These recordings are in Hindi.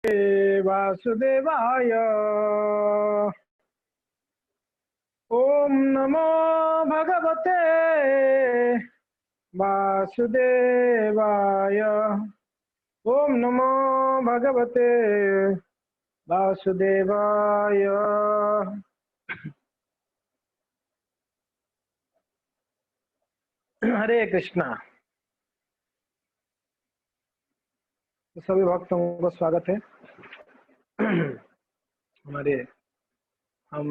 वासुदेवाय। ओम नमो भगवते वासुदेवाय। ओम नमो भगवते वासुदेवाय। हरे कृष्णा। सभी भक्तों को स्वागत है। हम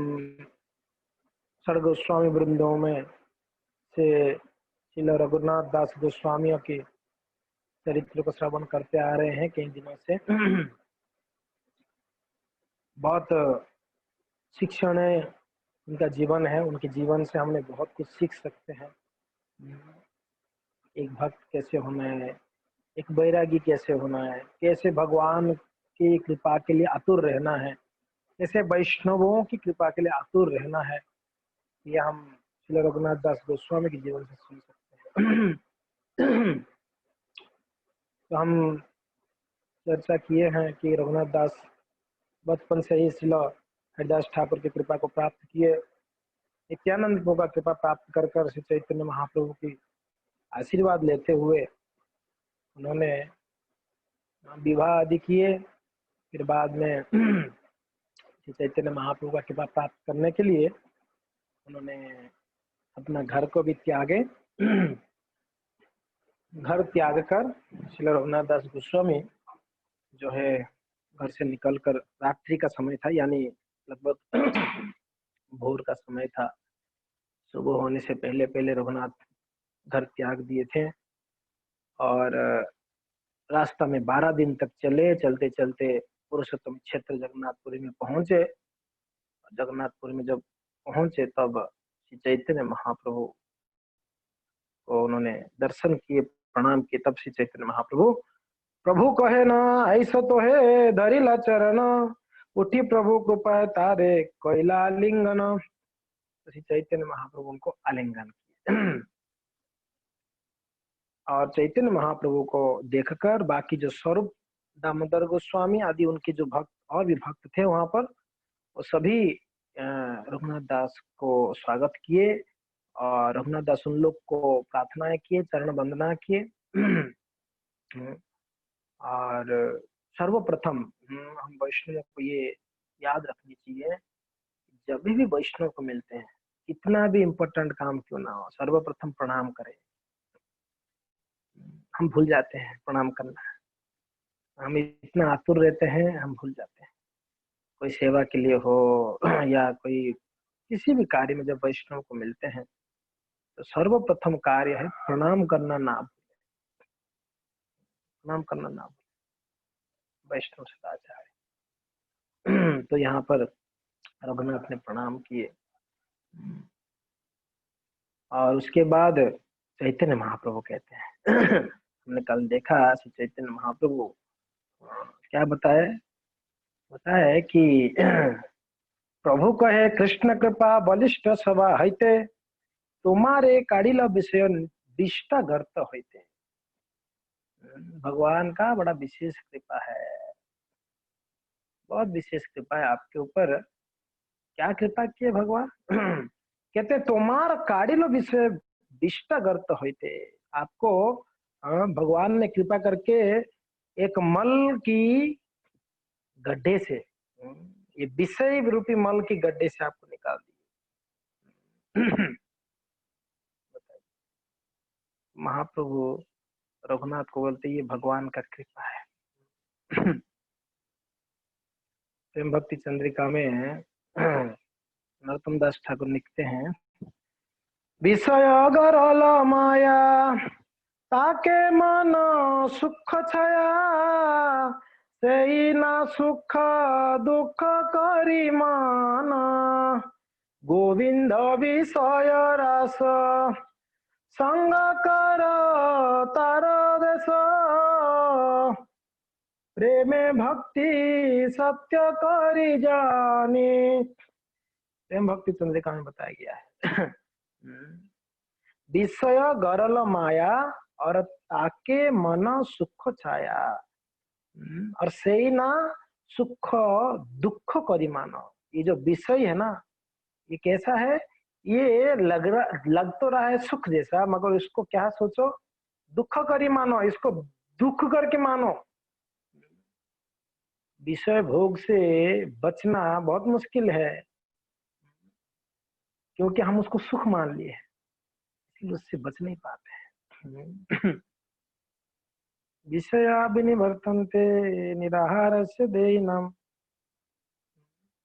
षड गोस्वामी वृंदों में से श्रील रघुनाथ दास गोस्वामी के चरित्र को श्रवण करते आ रहे हैं कई दिनों से। बहुत शिक्षण है, उनका जीवन है, उनके जीवन से हमने बहुत कुछ सीख सकते हैं। एक भक्त कैसे होना है, एक बैरागी कैसे होना है, कैसे भगवान की कृपा के लिए आतुर रहना है, कैसे वैष्णवों की कृपा के लिए आतुर रहना है, ये हम श्री रघुनाथ दास गोस्वामी के जीवन से सुन सकते हैं। तो हम चर्चा किए हैं कि रघुनाथ दास बचपन से ही श्रील हरिदास ठाकुर की कृपा को प्राप्त किए। नित्यानंद प्रभु का कृपा प्राप्त कर कर श्री चैतन्य महाप्रभु की आशीर्वाद लेते हुए उन्होंने विवाह आदि किए। फिर बाद में श्री चैतन्य महाप्रभु का कृपा प्राप्त करने के लिए उन्होंने अपना घर को भी त्यागे। घर त्याग कर श्री रघुनाथ दास गोस्वामी जो है घर से निकलकर, रात्रि का समय था, यानी लगभग भोर का समय था, सुबह होने से पहले पहले रघुनाथ घर त्याग दिए थे। और रास्ता में 12 दिन तक चले, चलते चलते पुरुषोत्तम क्षेत्र जगन्नाथपुरी में पहुंचे। जगन्नाथपुरी में जब पहुंचे तब श्री चैतन्य महाप्रभु को उन्होंने दर्शन किए, प्रणाम किए। तब श्री चैतन्य महाप्रभु, प्रभु कहे ना ऐसा तो है धरिला चरण, उठी प्रभु कृपा तारे कोयला आलिंगन। श्री चैतन्य महाप्रभु उनको आलिंगन किए। और चैतन्य महाप्रभु को देखकर बाकी जो स्वरूप दामोदर गोस्वामी आदि उनके जो भक्त और भी भक्त थे वहां पर, वो सभी रघुनाथ दास को स्वागत किए और रघुनाथ दास उन लोग को प्रार्थनाएं किए, चरण वंदना किए। और सर्वप्रथम हम वैष्णव को ये याद रखनी चाहिए, जब भी वैष्णव को मिलते हैं, इतना भी इम्पोर्टेंट काम क्यों ना हो, सर्वप्रथम प्रणाम करें। हम भूल जाते हैं प्रणाम करना, हम इतना आतुर रहते हैं, हम भूल जाते हैं। कोई सेवा के लिए हो या कोई किसी भी कार्य में जब वैष्णव को मिलते हैं तो सर्वप्रथम कार्य है प्रणाम करना ना भूलें। प्रणाम करना ना भूलें, वैष्णव सदाचार। तो यहाँ पर रघुनाथ ने प्रणाम किए और उसके बाद चैतन्य महाप्रभु कहते हैं हमने कल देखा श्री चैतन्य महाप्रभु क्या बताया कि प्रभु कहे कृष्ण कृपा बलिष्ठ सभा हईते, तुम्हारे काड़िला विषय दिष्टा गर्त होते। भगवान का बड़ा विशेष कृपा है, बहुत विशेष कृपा है आपके ऊपर। क्या कृपा किए भगवान? कहते तुम्हार काड़िलो विषय दिष्टा गर्त होते। आपको भगवान ने कृपा करके एक मल की गड्ढे से, ये विषय रूपी मल की गड्ढे से आपको निकाल दिया। महाप्रभु रघुनाथ को बोलते ये भगवान का कृपा है। प्रेम भक्ति चंद्रिका में नरोत्तम दास ठाकुर लिखते हैं, विषय गरल माया ताके मन सुख छाया, सेई ना सुख दुख करी मान, गोविंद विषय रास संग कर तार देश, प्रेमे भक्ति सत्य करी जानी। प्रेम भक्ति चंद्रिका में बताया गया है। विषय गरल माया और ताके मन सुख छाया। और से ना सुख दुख करिमान। ये जो विषय है ना, ये कैसा है, ये लग तो रहा है सुख जैसा, मगर इसको क्या सोचो, दुख करी मानो, इसको दुख करके मानो। विषय भोग से बचना बहुत मुश्किल है, क्योंकि हम उसको सुख मान लिए हैं, इसलिए उससे बच नहीं पाते हैं। विषया विनिवर्तन्ते निराहारस्य देयिनम्।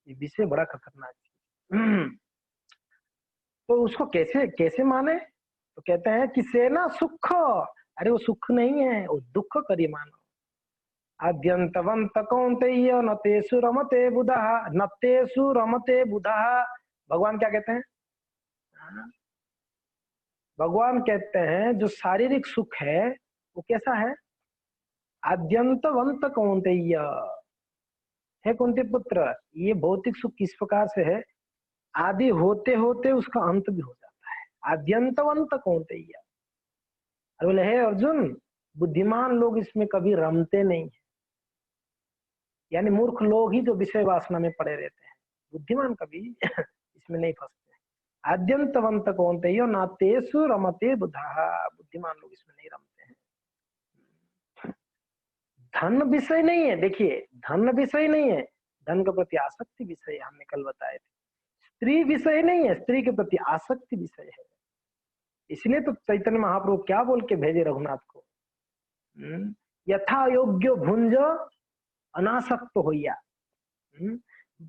ये विषय बड़ा खतरनाक है। तो उसको कैसे कैसे माने, तो कहते हैं कि से ना सुख, अरे वो सुख नहीं है, वो दुख करी मानो। आद्यंतवंत कौन्तेय न तेषु रमते बुधः, न तेषु रमते बुधः। भगवान क्या कहते हैं, भगवान कहते हैं जो शारीरिक सुख है वो कैसा है, आद्यंतवंत कौन्तेय, है कुंती पुत्र, ये भौतिक सुख किस प्रकार से है, आदि होते होते उसका अंत भी हो जाता है, आद्यंतवंत कौन्तेय। और बोले हे अर्जुन, बुद्धिमान लोग इसमें कभी रमते नहीं है, यानी मूर्ख लोग ही जो विषय वासना में पड़े रहते हैं, बुद्धिमान कभी इसमें नहीं फंसते। आद्यंतवंत कौन्तेय न तेषु रमते बुधः, बुद्धिमान लोग इसमें नहीं रमते हैं। धन विषय नहीं है, देखिए धन विषय नहीं है, धन के प्रति आसक्ति विषय हमने कल बताए थे। स्त्री विषय नहीं है, स्त्री के प्रति आसक्ति विषय है। इसलिए तो चैतन्य महाप्रभु क्या बोल के भेजे रघुनाथ को, यथा योग्य भुंज अनासक्त होइया,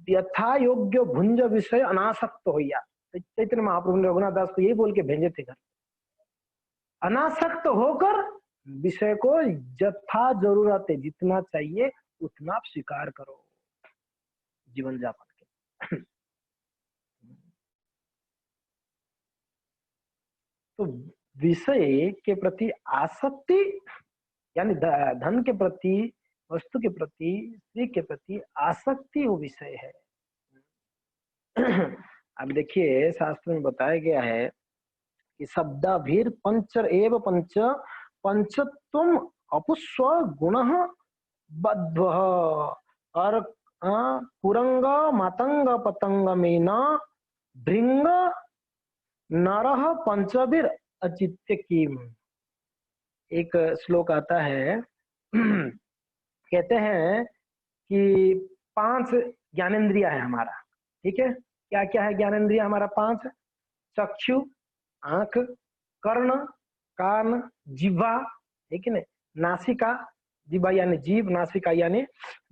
यथा योग्य भुंज विषय अनासक्त होइया। चैतन्य महाप्रभु ने रघुनाथ दास को यही बोल के भेजे थे घर, अनासक्त होकर विषय को यथा जरूरत है, जितना चाहिए उतना आप स्वीकार करो जीवन जापन के। तो विषय के प्रति आसक्ति, यानी धन के प्रति, वस्तु के प्रति, स्त्री के प्रति आसक्ति वो विषय है। अब देखिए शास्त्र में बताया गया है कि शब्दाभीर पंचर एव पंच पंचत्वम अपुस्व गुण बद्ध, और कुरंग मातंग पतंग में भृंग नरह पंचवीर अचित्य कीम। एक श्लोक आता है, कहते हैं कि 5 ज्ञानेंद्रिय है हमारा, ठीक है, क्या क्या है ज्ञानेंद्रिय हमारा 5, चक्षु आंख, कर्ण, कान, जिह्वा, ठीक है ना, नासिका, जिह्वा यानी जीभ, नासिका यानी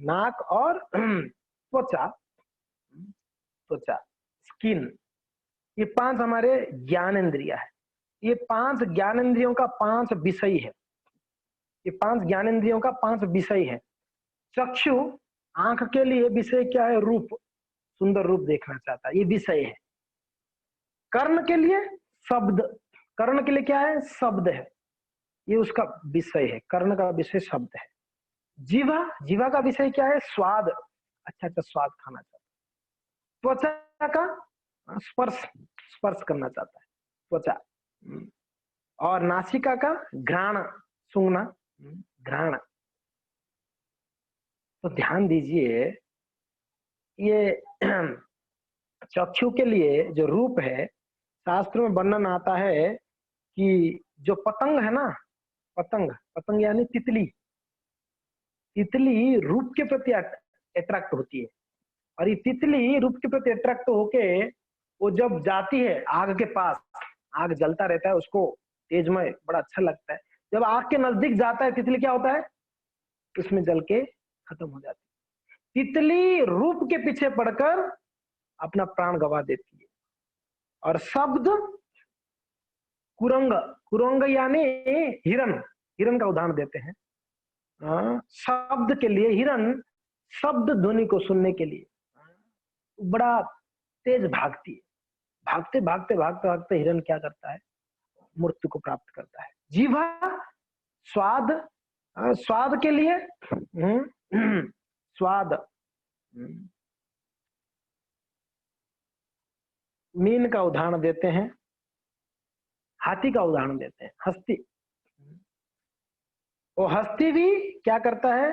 नाक, और त्वचा, त्वचा स्किन, ये 5 हमारे ज्ञानेंद्रिय है। ये 5 ज्ञानेंद्रियों का 5 विषय है, ये 5 ज्ञानेंद्रियों का 5 विषय है। चक्षु आंख के लिए विषय क्या है, रूप, सुंदर रूप देखना चाहता है, ये विषय है। कर्ण के लिए शब्द, कर्ण के लिए क्या है, शब्द है, ये उसका विषय है, कर्ण का विषय शब्द है। जीवा, जीवा का विषय क्या है, स्वाद, अच्छा अच्छा स्वाद खाना चाहता है। त्वचा का स्पर्श, स्पर्श करना चाहता है त्वचा, और नासिका का घ्राण, सूंघना, घ्राण। तो ध्यान दीजिए, ये चक्षु के लिए जो रूप है, शास्त्र में वर्णन आता है कि जो पतंग है ना, पतंग, पतंग यानी तितली, तितली रूप के प्रति अट्रैक्ट होती है, और ये तितली रूप के प्रति अट्रैक्ट होके वो जब जाती है आग के पास, आग जलता रहता है, उसको तेजमय बड़ा अच्छा लगता है, जब आग के नजदीक जाता है तितली, क्या होता है, उसमें जल के खत्म हो जाती है। तितली रूप के पीछे पड़कर अपना प्राण गवा देती है। और शब्द, कुरंग, कुरंग यानी हिरन, हिरन का उदाहरण देते हैं। शब्द के लिए हिरन, शब्द ध्वनि को सुनने के लिए बड़ा तेज भागती है, भागते भागते भागते भागते हिरन क्या करता है, मृत्यु को प्राप्त करता है। जीवा स्वाद, स्वाद के लिए स्वाद, मीन का उदाहरण देते हैं, हाथी का उदाहरण देते हैं, हस्ती, वो हस्ती भी क्या करता है,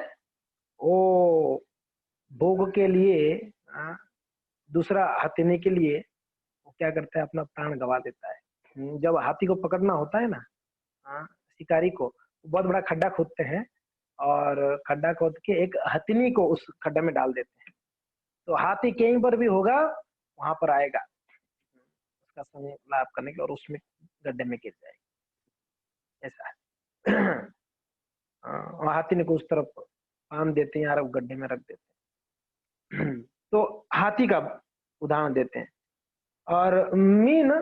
वो भोग के लिए दूसरा हथिनी के लिए वो क्या करता है, अपना प्राण गवा देता है। जब हाथी को पकड़ना होता है ना, शिकारी को बहुत बड़ा खड्डा खोदते हैं और खड्डा खोद के एक हथिनी को उस खड्डे में डाल देते हैं, तो हाथी कहीं पर भी होगा वहां पर आएगा उसका समय लाभ करने के, और उसमें गड्ढे में गिर जाएगा, ऐसा है। और हाथी को उस तरफ बांध देते हैं यार, वो गड्ढे में रख देते हैं। तो हाथी का उदाहरण देते हैं। और मीन,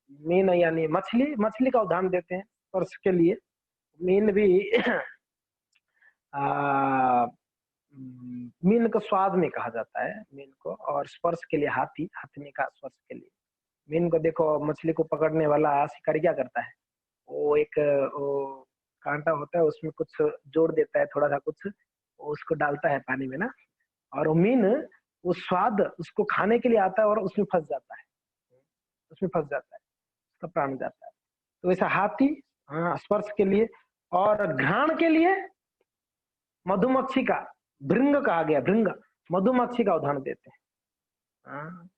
मीन यानी मछली, मछली का उदाहरण देते हैं स्पर्श के लिए। मीन भी मीन को स्वाद में कहा जाता है मीन को, और स्पर्श के लिए हाथी, हाथनी का स्पर्श के लिए। मीन को देखो, मछली को पकड़ने वाला शिकारी क्या करता है, वो एक वो कांटा होता है उसमें कुछ जोड़ देता है, थोड़ा सा कुछ उसको डालता है पानी में ना, और वो मीन वो स्वाद उसको खाने के लिए आता है और उसमें फंस जाता है, उसमें फंस जाता है, उसका प्राण जाता है। तो ऐसा हाथी स्पर्श के लिए। और घ्राण के लिए मधुमक्खी का, भृंग कहा गया, भृंग मधुमक्खी का उदाहरण देते हैं।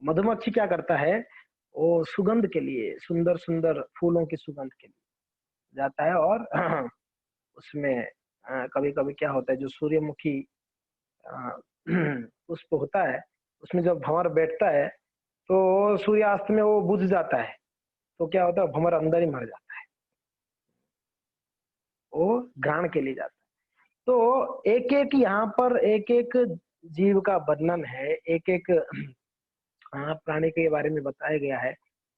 मधुमक्खी क्या करता है, वो सुगंध के लिए, सुंदर सुंदर फूलों की सुगंध के लिए जाता है, और उसमें कभी कभी क्या होता है, जो सूर्यमुखी पुष्प होता है उसमें जब भंवर बैठता है तो सूर्यास्त में वो बुझ जाता है, तो क्या होता है, भंवर अंदर ही मर जाता है, वो घ्राण के लिए जाता है। तो एक एक यहाँ पर एक एक जीव का वर्णन है, एक एक प्राणी के बारे में बताया गया है।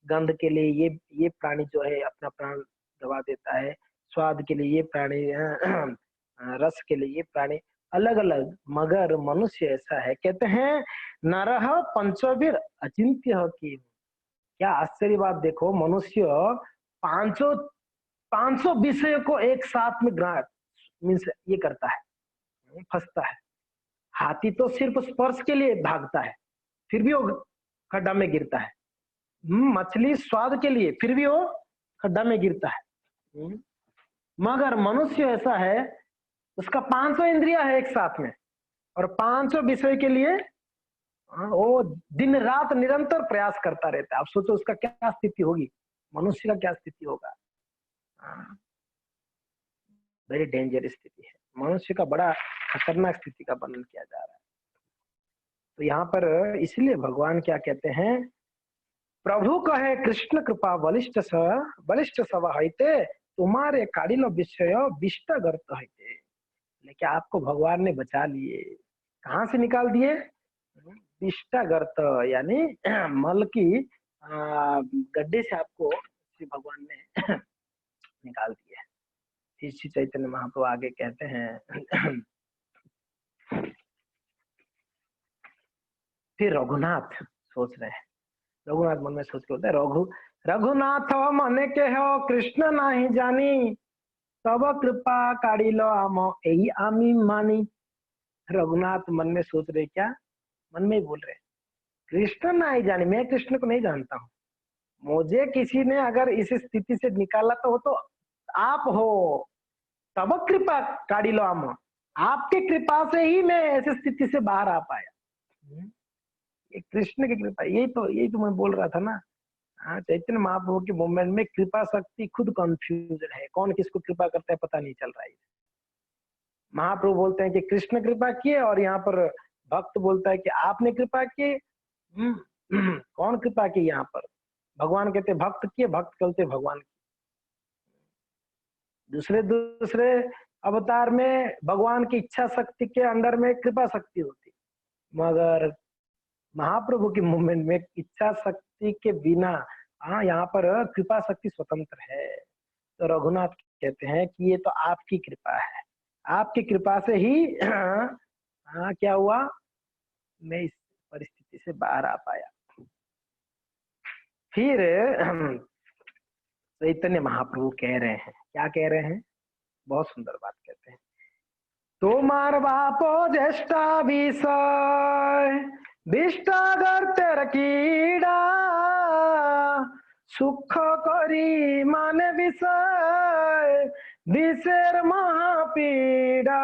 गंध के लिए ये प्राणी जो है अपना प्राण गवा देता है, स्वाद के लिए ये प्राणी, रस के लिए ये प्राणी, अलग अलग। मगर मनुष्य ऐसा है, कहते हैं नरह पंचवीर अचिंत्य की। क्या आश्चर्य बात देखो, मनुष्य 500 500 विषय को एक साथ में ग्रास मीन्स ये करता है, फंसता है। हाथी तो सिर्फ स्पर्श के लिए भागता है, फिर भी वो खड्डा में गिरता है। मछली स्वाद के लिए, फिर भी वो खड्डा में गिरता है। मगर मनुष्य ऐसा है, उसका 500 इंद्रिया है एक साथ में, और 500 विषय के लिए वो दिन रात निरंतर प्रयास करता रहता है। आप सोचो उसका क्या स्थिति होगी, मनुष्य का क्या स्थिति होगा। वेरी डेंजरस स्थिति है, मनुष्य का बड़ा खतरनाक स्थिति का वर्णन किया जा रहा है। तो यहाँ पर इसलिए भगवान क्या कहते हैं, प्रभु कहे कृष्ण कृपा बलिष्ठ सवा हईते, तुम्हारे कारिल विषय विष्ट गर्त हईते। लेकिन आपको भगवान ने बचा लिए, कहाँ से निकाल दिए, विष्टा गर्त यानी मल की गड्ढे से आपको श्री भगवान ने निकाल दिया। श्री चैतन्य महाप्रभु आगे कहते हैं, फिर रघुनाथ सोच रहे हैं, रघुनाथ मन में सोच के होता है, रघुनाथ मन के हो कृष्ण नहीं जानी, तब कृपा काढ़िल आम यही आमी मानी। रघुनाथ मन में सोच रहे, क्या मन में ही बोल रहे, कृष्ण नहीं जानी, मैं कृष्ण को नहीं जानता हूँ, मुझे किसी ने अगर इस स्थिति से निकाला तो वो तो आप हो, तब कृपा काढ़िल आम, आपके कृपा से ही मैं ऐसी स्थिति से बाहर आ पाया। ये कृष्ण की कृपा, यही तो मैं बोल रहा था ना। चैतन्य महाप्रभु के मूवमेंट में कृपा शक्ति खुद कंफ्यूजन है, कौन किसको कृपा करता है पता नहीं चल रहा है। महाप्रभु बोलते हैं कि कृष्ण कृपा किए, और यहाँ पर भक्त बोलता है कि आपने कृपा की। कौन कृपा की यहाँ पर, भगवान कहते भक्त किए, भक्त कहते भगवान की। दूसरे दूसरे अवतार में भगवान की इच्छा शक्ति के अंडर में कृपा शक्ति होती, मगर महाप्रभु के मूवमेंट में इच्छा शक्ति के बिना यहाँ पर कृपा शक्ति स्वतंत्र है। तो रघुनाथ कहते हैं कि ये तो आपकी कृपा है, आपकी कृपा से ही क्या हुआ, मैं इस परिस्थिति से बाहर आ पाया। फिर चैतन्य महाप्रभु कह रहे हैं, क्या कह रहे हैं, बहुत सुंदर बात कहते हैं, তোমার বাপ জ্যেষ্ঠা বিষয় বিষ্টাগর্তের কীড়া, সূক্ষ্ম করি মানে বিষয় বিষের মহাপীড়া।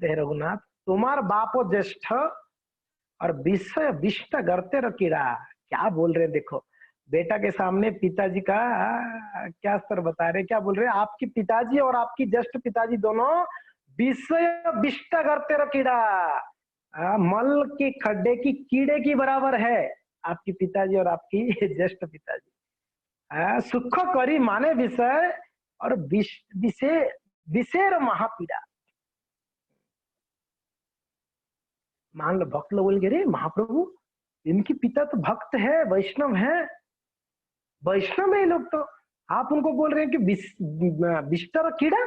दे रघुनाथ तुम्हार बापो ज्येष्ठ और विषय विष्ट करते रकीड़ा। क्या बोल रहे हैं देखो, बेटा के सामने पिताजी का क्या स्तर बता रहे, क्या बोल रहे हैं, आपके पिताजी और आपकी ज्येष्ठ पिताजी दोनों विषय विष्ट करते रकीड़ा, मल के खड्डे की कीड़े की बराबर है आपकी पिताजी और आपकी ज्येष्ठ पिताजी। सुख करी माने विषय और विषेर महापीड़ा। मान लो भक्त लोग बोलेंगे रे महाप्रभु इनके पिता तो भक्त है, वैष्णव है, वैष्णव है ये लोग, तो आप उनको बोल रहे हैं कि बिस्तर कीड़ा,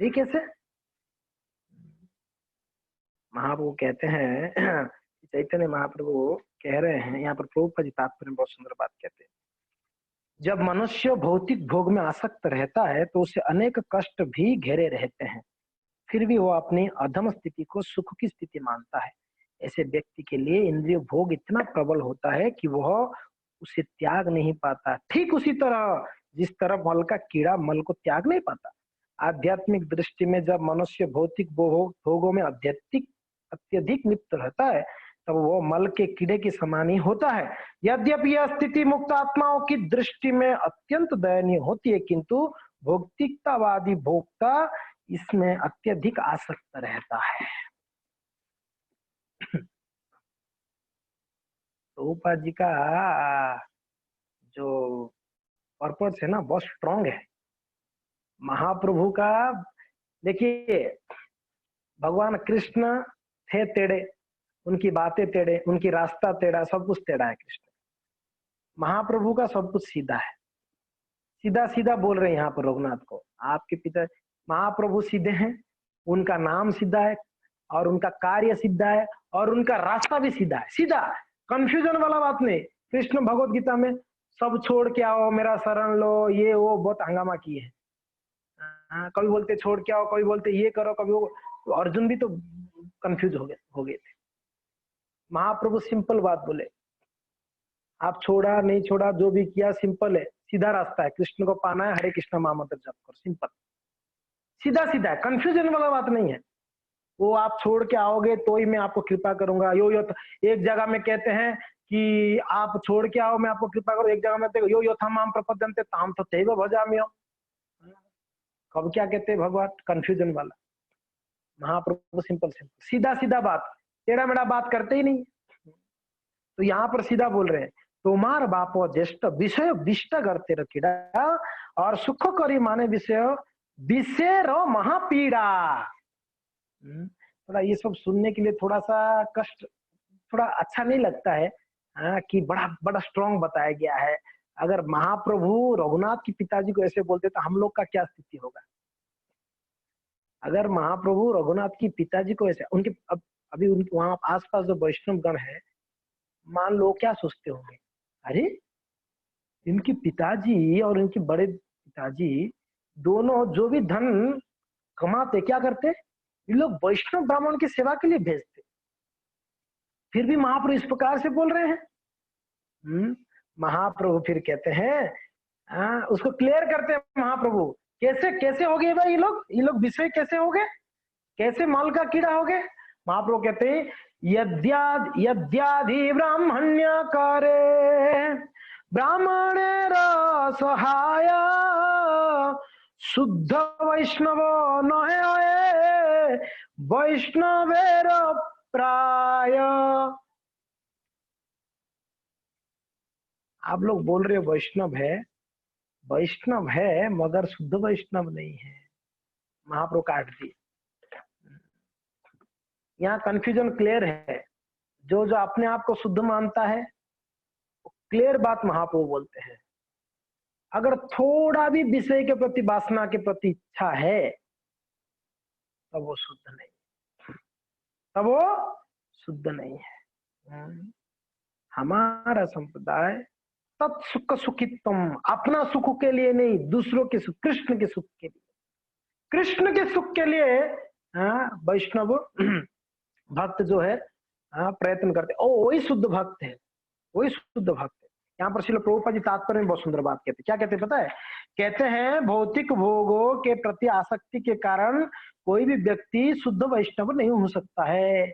ये कैसे? महाप्रभु कहते हैं चैतन्य महाप्रभु कह रहे हैं यहाँ पर, प्रभुपाद जी तात्पर्य में बहुत सुंदर बात कहते हैं, जब मनुष्य भौतिक भोग में आसक्त रहता है तो उसे अनेक कष्ट भी घेरे रहते हैं, फिर भी वो अपनी अधम स्थिति को सुख की स्थिति मानता है। ऐसे व्यक्ति के लिए इंद्रिय भोग इतना प्रबल होता है कि वह उसे त्याग नहीं पाता, ठीक उसी तरह जिस तरह मल का कीड़ा मल को त्याग नहीं पाता। आध्यात्मिक दृष्टि में जब मनुष्य भौतिक भोगों में अत्यधिक लिप्त रहता है तब वो मल के कीड़े के समान ही होता है। यद्यपि यह स्थिति मुक्त आत्माओं की दृष्टि में अत्यंत दयनीय होती है, किंतु भौतिकतावादी भोक्ता इसमें अत्यधिक आसक्त रहता है। प्रभुपाद जी का जो पर्पस है ना बहुत स्ट्रांग है। महाप्रभु का देखिए, भगवान कृष्ण थे टेढ़े, उनकी बातें टेढ़े, उनकी रास्ता टेढ़ा, सब कुछ टेढ़ा है कृष्ण। महाप्रभु का सब कुछ सीधा है, सीधा सीधा बोल रहे हैं यहाँ पर रघुनाथ को, आपके पिता महाप्रभु सीधे हैं, उनका नाम सीधा है और उनका कार्य सीधा है और उनका रास्ता भी सीधा है, सीधा, कंफ्यूजन वाला बात नहीं। कृष्ण भगवत गीता में सब छोड़ के आओ मेरा शरण लो, ये वो बहुत हंगामा किए हैं। कभी बोलते छोड़ के आओ, कभी बोलते ये करो, कभी वो, तो अर्जुन भी तो कंफ्यूज हो गए थे। महाप्रभु सिंपल बात बोले, आप छोड़ा नहीं छोड़ा जो भी किया सिंपल है, सीधा रास्ता है, कृष्ण को पाना है, हरे कृष्ण महामंत्र जप करो, सिंपल, सीधा सीधा है, कंफ्यूजन वाला बात नहीं है। वो आप छोड़ के आओगे तो ही मैं आपको कृपा करूंगा, यो एक जगह में कहते हैं कि आप छोड़ के आओ मैं आपको कृपा करूं, एक जगह में देखो यो था माम प्रपद्यन्ते ताम तो तेव भजाम्यो, कब क्या कहते हैं भगवान, कंफ्यूजन वाला। महाप्रभु सिंपल सिंपल सीधा सीधा बात, टेढ़ा मेढ़ा बात करते ही नहीं। तो यहाँ पर सीधा बोल रहे हैं, तुम्हार बापो ज्येष्ठ विषय विष्ट करते रखीड़ा और सुख करी माने विषय विषेर महापीड़ा। थोड़ा ये सब सुनने के लिए थोड़ा सा कष्ट, थोड़ा अच्छा नहीं लगता है कि बड़ा बड़ा स्ट्रॉन्ग बताया गया है। अगर महाप्रभु रघुनाथ की पिताजी को ऐसे बोलते तो हम लोग का क्या स्थिति होगा? अगर महाप्रभु रघुनाथ की पिताजी को ऐसे, उनके अभी वहां आसपास जो वैष्णव गण है, मान लो क्या सोचते होंगे, अरे इनके पिताजी और इनके बड़े पिताजी दोनों जो भी धन कमाते क्या करते, ये लोग वैष्णव ब्राह्मण की सेवा के लिए भेजते, फिर भी महाप्रभु इस प्रकार से बोल रहे हैं। महाप्रभु फिर कहते हैं, उसको क्लियर करते हैं महाप्रभु, कैसे कैसे हो गए भाई ये लोग विषय कैसे हो गए, कैसे माल का कीड़ा हो गए? महाप्रभु कहते हैं यद्यादि ब्राह्मण्य करे ब्राह्मण सहाय शुद्ध वैष्णव नहे वैष्णवेर प्राय। आप लोग बोल रहे हो वैष्णव है मगर शुद्ध वैष्णव नहीं है। महाप्रभु काट दिए, यहाँ कंफ्यूजन क्लियर है। जो जो अपने आप को शुद्ध मानता है क्लियर बात महाप्रभु बोलते हैं, अगर थोड़ा भी विषय के प्रति वासना के प्रति इच्छा है तब वो शुद्ध नहीं, तब वो शुद्ध नहीं है। हमारा संप्रदाय तत्सुख सुखित्वम, अपना सुख के लिए नहीं, दूसरों के सुख, कृष्ण के सुख के लिए, कृष्ण के सुख के लिए वैष्णव भक्त जो है प्रयत्न करते, ओ वही शुद्ध भक्त है, वही शुद्ध भक्त है। यहाँ पर श्रील प्रभुपाद जी तात्पर्य में बहुत सुंदर बात कहते, क्या कहते पता है, कहते हैं भौतिक भोगों के प्रति आसक्ति के कारण कोई भी व्यक्ति शुद्ध वैष्णव नहीं हो सकता है।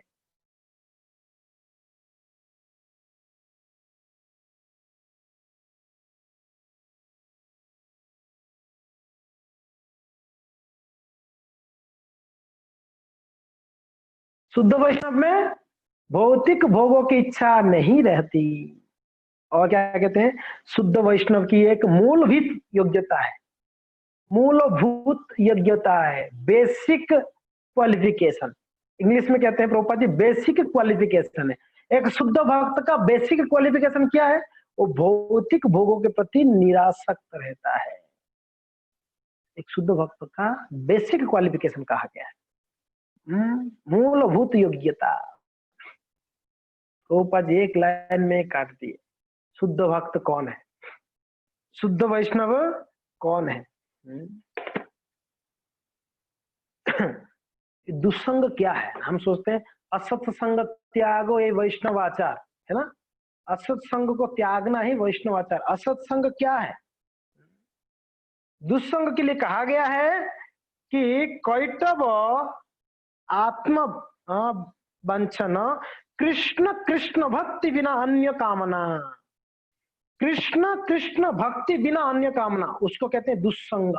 शुद्ध वैष्णव में भौतिक भोगों की इच्छा नहीं रहती। और क्या कहते हैं, शुद्ध वैष्णव की एक मूलभूत योग्यता है, मूलभूत योग्यता है, बेसिक क्वालिफिकेशन। इंग्लिश में कहते हैं प्रभुपाद जी बेसिक क्वालिफिकेशन है। एक शुद्ध भक्त का बेसिक क्वालिफिकेशन क्या है? वो भौतिक भोगों के प्रति निरासक्त रहता है। एक शुद्ध भक्त का बेसिक क्वालिफिकेशन कहा गया है, मूलभूत योग्यता। प्रभुपाद जी एक लाइन में काट दिए, शुद्ध भक्त कौन है, शुद्ध वैष्णव कौन है। दुस्संग क्या है? हम सोचते हैं असत्संग त्यागो ये वैष्णव आचार है ना, असत्संग को त्यागना ही वैष्णव आचार। असत्संग क्या है? दुस्संग के लिए कहा गया है कि कैटव आत्म वंचन कृष्ण कृष्ण भक्ति बिना अन्य कामना, कृष्ण कृष्ण भक्ति बिना अन्य कामना, उसको कहते हैं दुस्संग।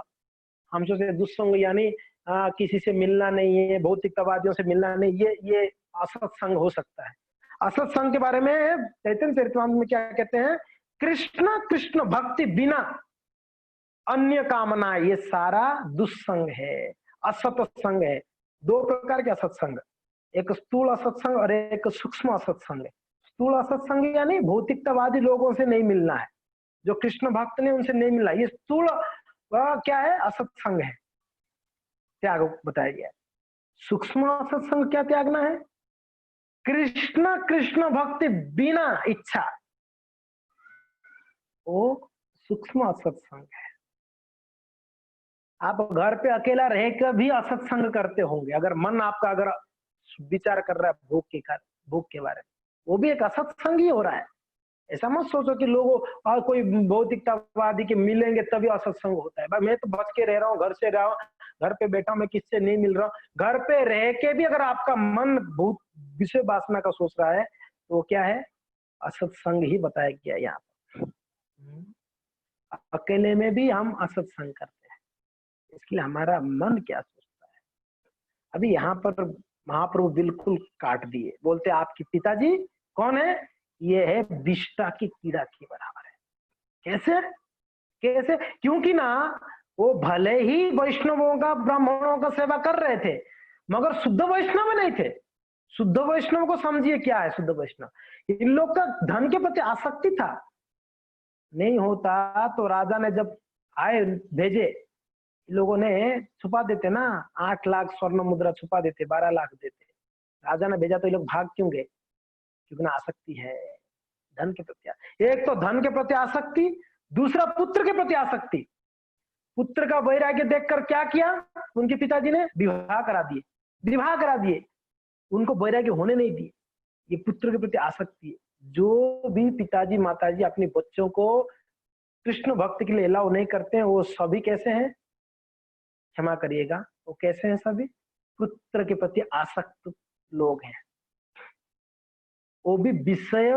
हम सोचते हैं दुस्संग यानी किसी से मिलना नहीं है, भौतिकतावादियों से मिलना नहीं, ये असत्संग हो सकता है। असत्संग के बारे में चैतन्य चरितमानंद में क्या कहते हैं? कृष्ण कृष्ण भक्ति बिना अन्य कामना, ये सारा दुस्संग है, असत्संग है। दो प्रकार के असत्संग, एक स्थूल असत्संग और एक सूक्ष्म असत्संग। स्थूल असत्संग यानी भौतिकतावादी लोगों से नहीं मिलना है, जो कृष्ण भक्त ने उनसे नहीं मिला, ये स्थूल क्या है? असत्संग है, त्याग बताया गया। सूक्ष्म असत्संग क्या त्यागना है? कृष्ण कृष्ण भक्ति बिना इच्छा, वो सूक्ष्म असत्संग है। आप घर पे अकेला रहकर भी असत्संग करते होंगे, अगर मन आपका अगर विचार कर रहा है भोग के बारे में, वो भी एक असत्संग ही हो रहा है। ऐसा मत सोचो कि लोगों और कोई भौतिकतावादी के मिलेंगे तभी असत्संग होता है। भाई मैं तो बच के रह रहा हूँ, घर से रहा हूँ, घर पे बैठा हूं, मैं किससे नहीं मिल रहा हूँ। घर पे रह के भी अगर आपका मन भूत विषय वासना का सोच रहा है तो क्या है? असत्संग ही बताया गया यहाँ पर। अकेले में भी हम असत्संग करते हैं, इसलिए हमारा मन क्या सोचता है। अभी यहाँ पर महाप्रभु बिल्कुल काट दिए, बोलते आपके पिताजी कौन है? ये है विष्टा की कीड़ा के बराबर है। कैसे? कैसे? क्योंकि ना वो भले ही वैष्णवों का ब्राह्मणों का सेवा कर रहे थे, मगर शुद्ध वैष्णव नहीं थे। शुद्ध वैष्णव को समझिए क्या है शुद्ध वैष्णव, इन लोग का धन के प्रति आसक्ति था। नहीं होता तो राजा ने जब आए भेजे, लोगों ने छुपा देते ना, 8 लाख स्वर्ण मुद्रा छुपा देते, 12 लाख देते। राजा ने भेजा तो ये लोग भाग क्यों गए? क्योंकि ना आसक्ति है धन के प्रति। एक तो धन के प्रति आसक्ति, दूसरा पुत्र के प्रति आसक्ति। पुत्र का वैराग्य देखकर क्या किया उनके पिताजी ने? विवाह करा दिए, विवाह करा दिए, उनको वैराग्य होने नहीं दिए। ये पुत्र के प्रति आसक्ति है। जो भी पिताजी माताजी अपने बच्चों को कृष्ण भक्त के लिए अलाउ नहीं करते हैं, वो सभी कैसे हैं? क्षमा करिएगा, वो कैसे हैं? सभी पुत्र के प्रति आसक्त लोग हैं। वो भी विषय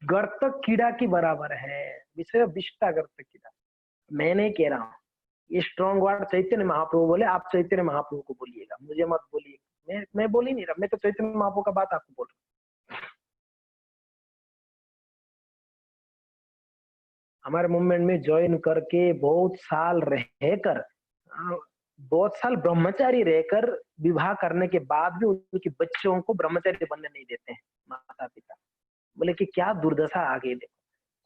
गर्त कीड़ा की बराबर है, विषय विष्टा गर्त कीड़ा। मैं नहीं कह रहा हूं, ये स्ट्रॉन्ग वर्ड चैतन्य महाप्रभु बोले, आप चैतन्य महाप्रभु को बोलिएगा, मुझे मत बोलिए। मैं बोल ही नहीं रहा, मैं तो चैतन्य महाप्रभु का बात आपको बोल रहा हूँ। हमारे मूवमेंट में ज्वाइन करके बहुत साल रहकर, बहुत साल ब्रह्मचारी रहकर विवाह करने के बाद भी उनके बच्चों को ब्रह्मचारी बनने नहीं देते हैं माता पिता। बोले कि क्या दुर्दशा आ गई। देखो,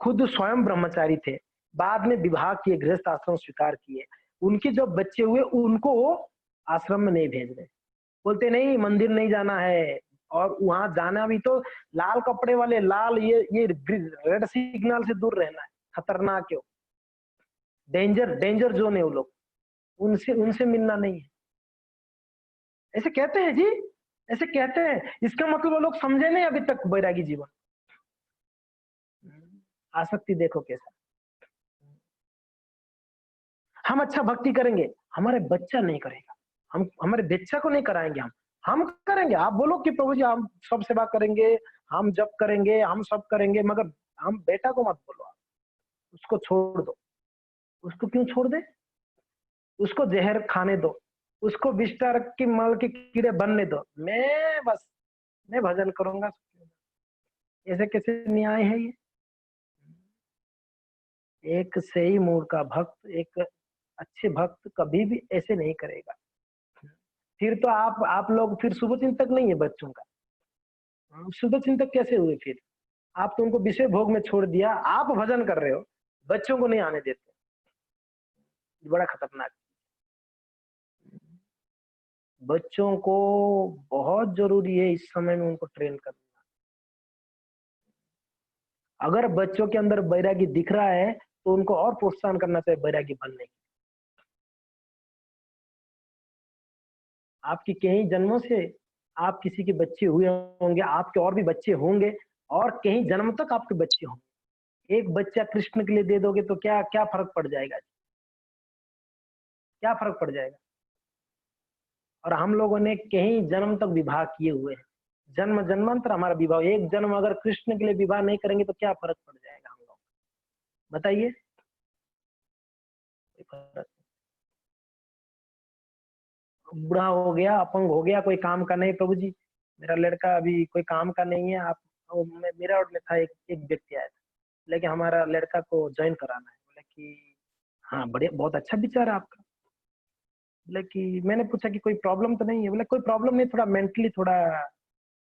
खुद स्वयं ब्रह्मचारी थे, बाद में विवाह किए, गृहस्थ आश्रम स्वीकार किए, उनके जो बच्चे हुए उनको आश्रम में नहीं भेज रहे। बोलते नहीं मंदिर नहीं जाना है, और वहां जाना भी तो लाल कपड़े वाले, लाल ये रेड सिग्नल से दूर रहना है, खतरनाक है, डेंजर डेंजर जोन है वो लोग, उनसे उनसे मिलना नहीं है। ऐसे कहते हैं जी, ऐसे कहते हैं। इसका मतलब वो लोग समझे नहीं अभी तक वैरागी जीवन। आसक्ति देखो कैसा। हम अच्छा भक्ति करेंगे, हमारे बच्चा नहीं करेगा, हम हमारे बच्चा को नहीं कराएंगे, हम करेंगे। आप बोलो कि प्रभु जी हम सब सेवा करेंगे, हम जप करेंगे, हम सब करेंगे, मगर हम बेटा को मत बोलो, आप उसको छोड़ दो। उसको क्यों छोड़ दे? उसको जहर खाने दो, उसको बिस्तर की मल के कीड़े बनने दो, मैं भजन करूंगा। ऐसे कैसे न्याय है ये? एक सही मूड का भक्त, एक अच्छे भक्त कभी भी ऐसे नहीं करेगा। फिर तो आप लोग फिर शुभ चिंतक नहीं है बच्चों का। शुभ चिंतक कैसे हुए फिर? आप तो उनको विषय भोग में छोड़ दिया, आप भजन कर रहे हो, बच्चों को नहीं आने देते। बड़ा खतरनाक। बच्चों को बहुत जरूरी है इस समय में उनको ट्रेन करना। अगर बच्चों के अंदर बैरागी दिख रहा है तो उनको और प्रोत्साहन करना चाहिए बैरागी बनने की। आपकी कई जन्मों से आप किसी के बच्चे हुए होंगे, आपके और भी बच्चे होंगे, और कई जन्म तक आपके बच्चे होंगे। एक बच्चा कृष्ण के लिए दे दोगे तो क्या क्या फर्क पड़ जाएगा? क्या फर्क पड़ जाएगा? और हम लोगों ने कई जन्म तक विवाह किए हुए हैं, जन्म जन्मांतर हमारा विवाह। एक जन्म अगर कृष्ण के लिए विवाह नहीं करेंगे तो क्या फर्क पड़ जाएगा हम लोग? बताइए। बूढ़ा हो गया, अपंग हो गया, कोई काम का नहीं, प्रभु जी मेरा लड़का अभी कोई काम का नहीं है, आप मेरा और में था एक व्यक्ति आया था, लेकिन हमारा लड़का को ज्वाइन कराना है। बोले कि हाँ बड़े बहुत अच्छा विचार है आपका। बोले कि मैंने पूछा कि कोई प्रॉब्लम तो नहीं है? बोले कोई प्रॉब्लम नहीं, थोड़ा मेंटली थोड़ा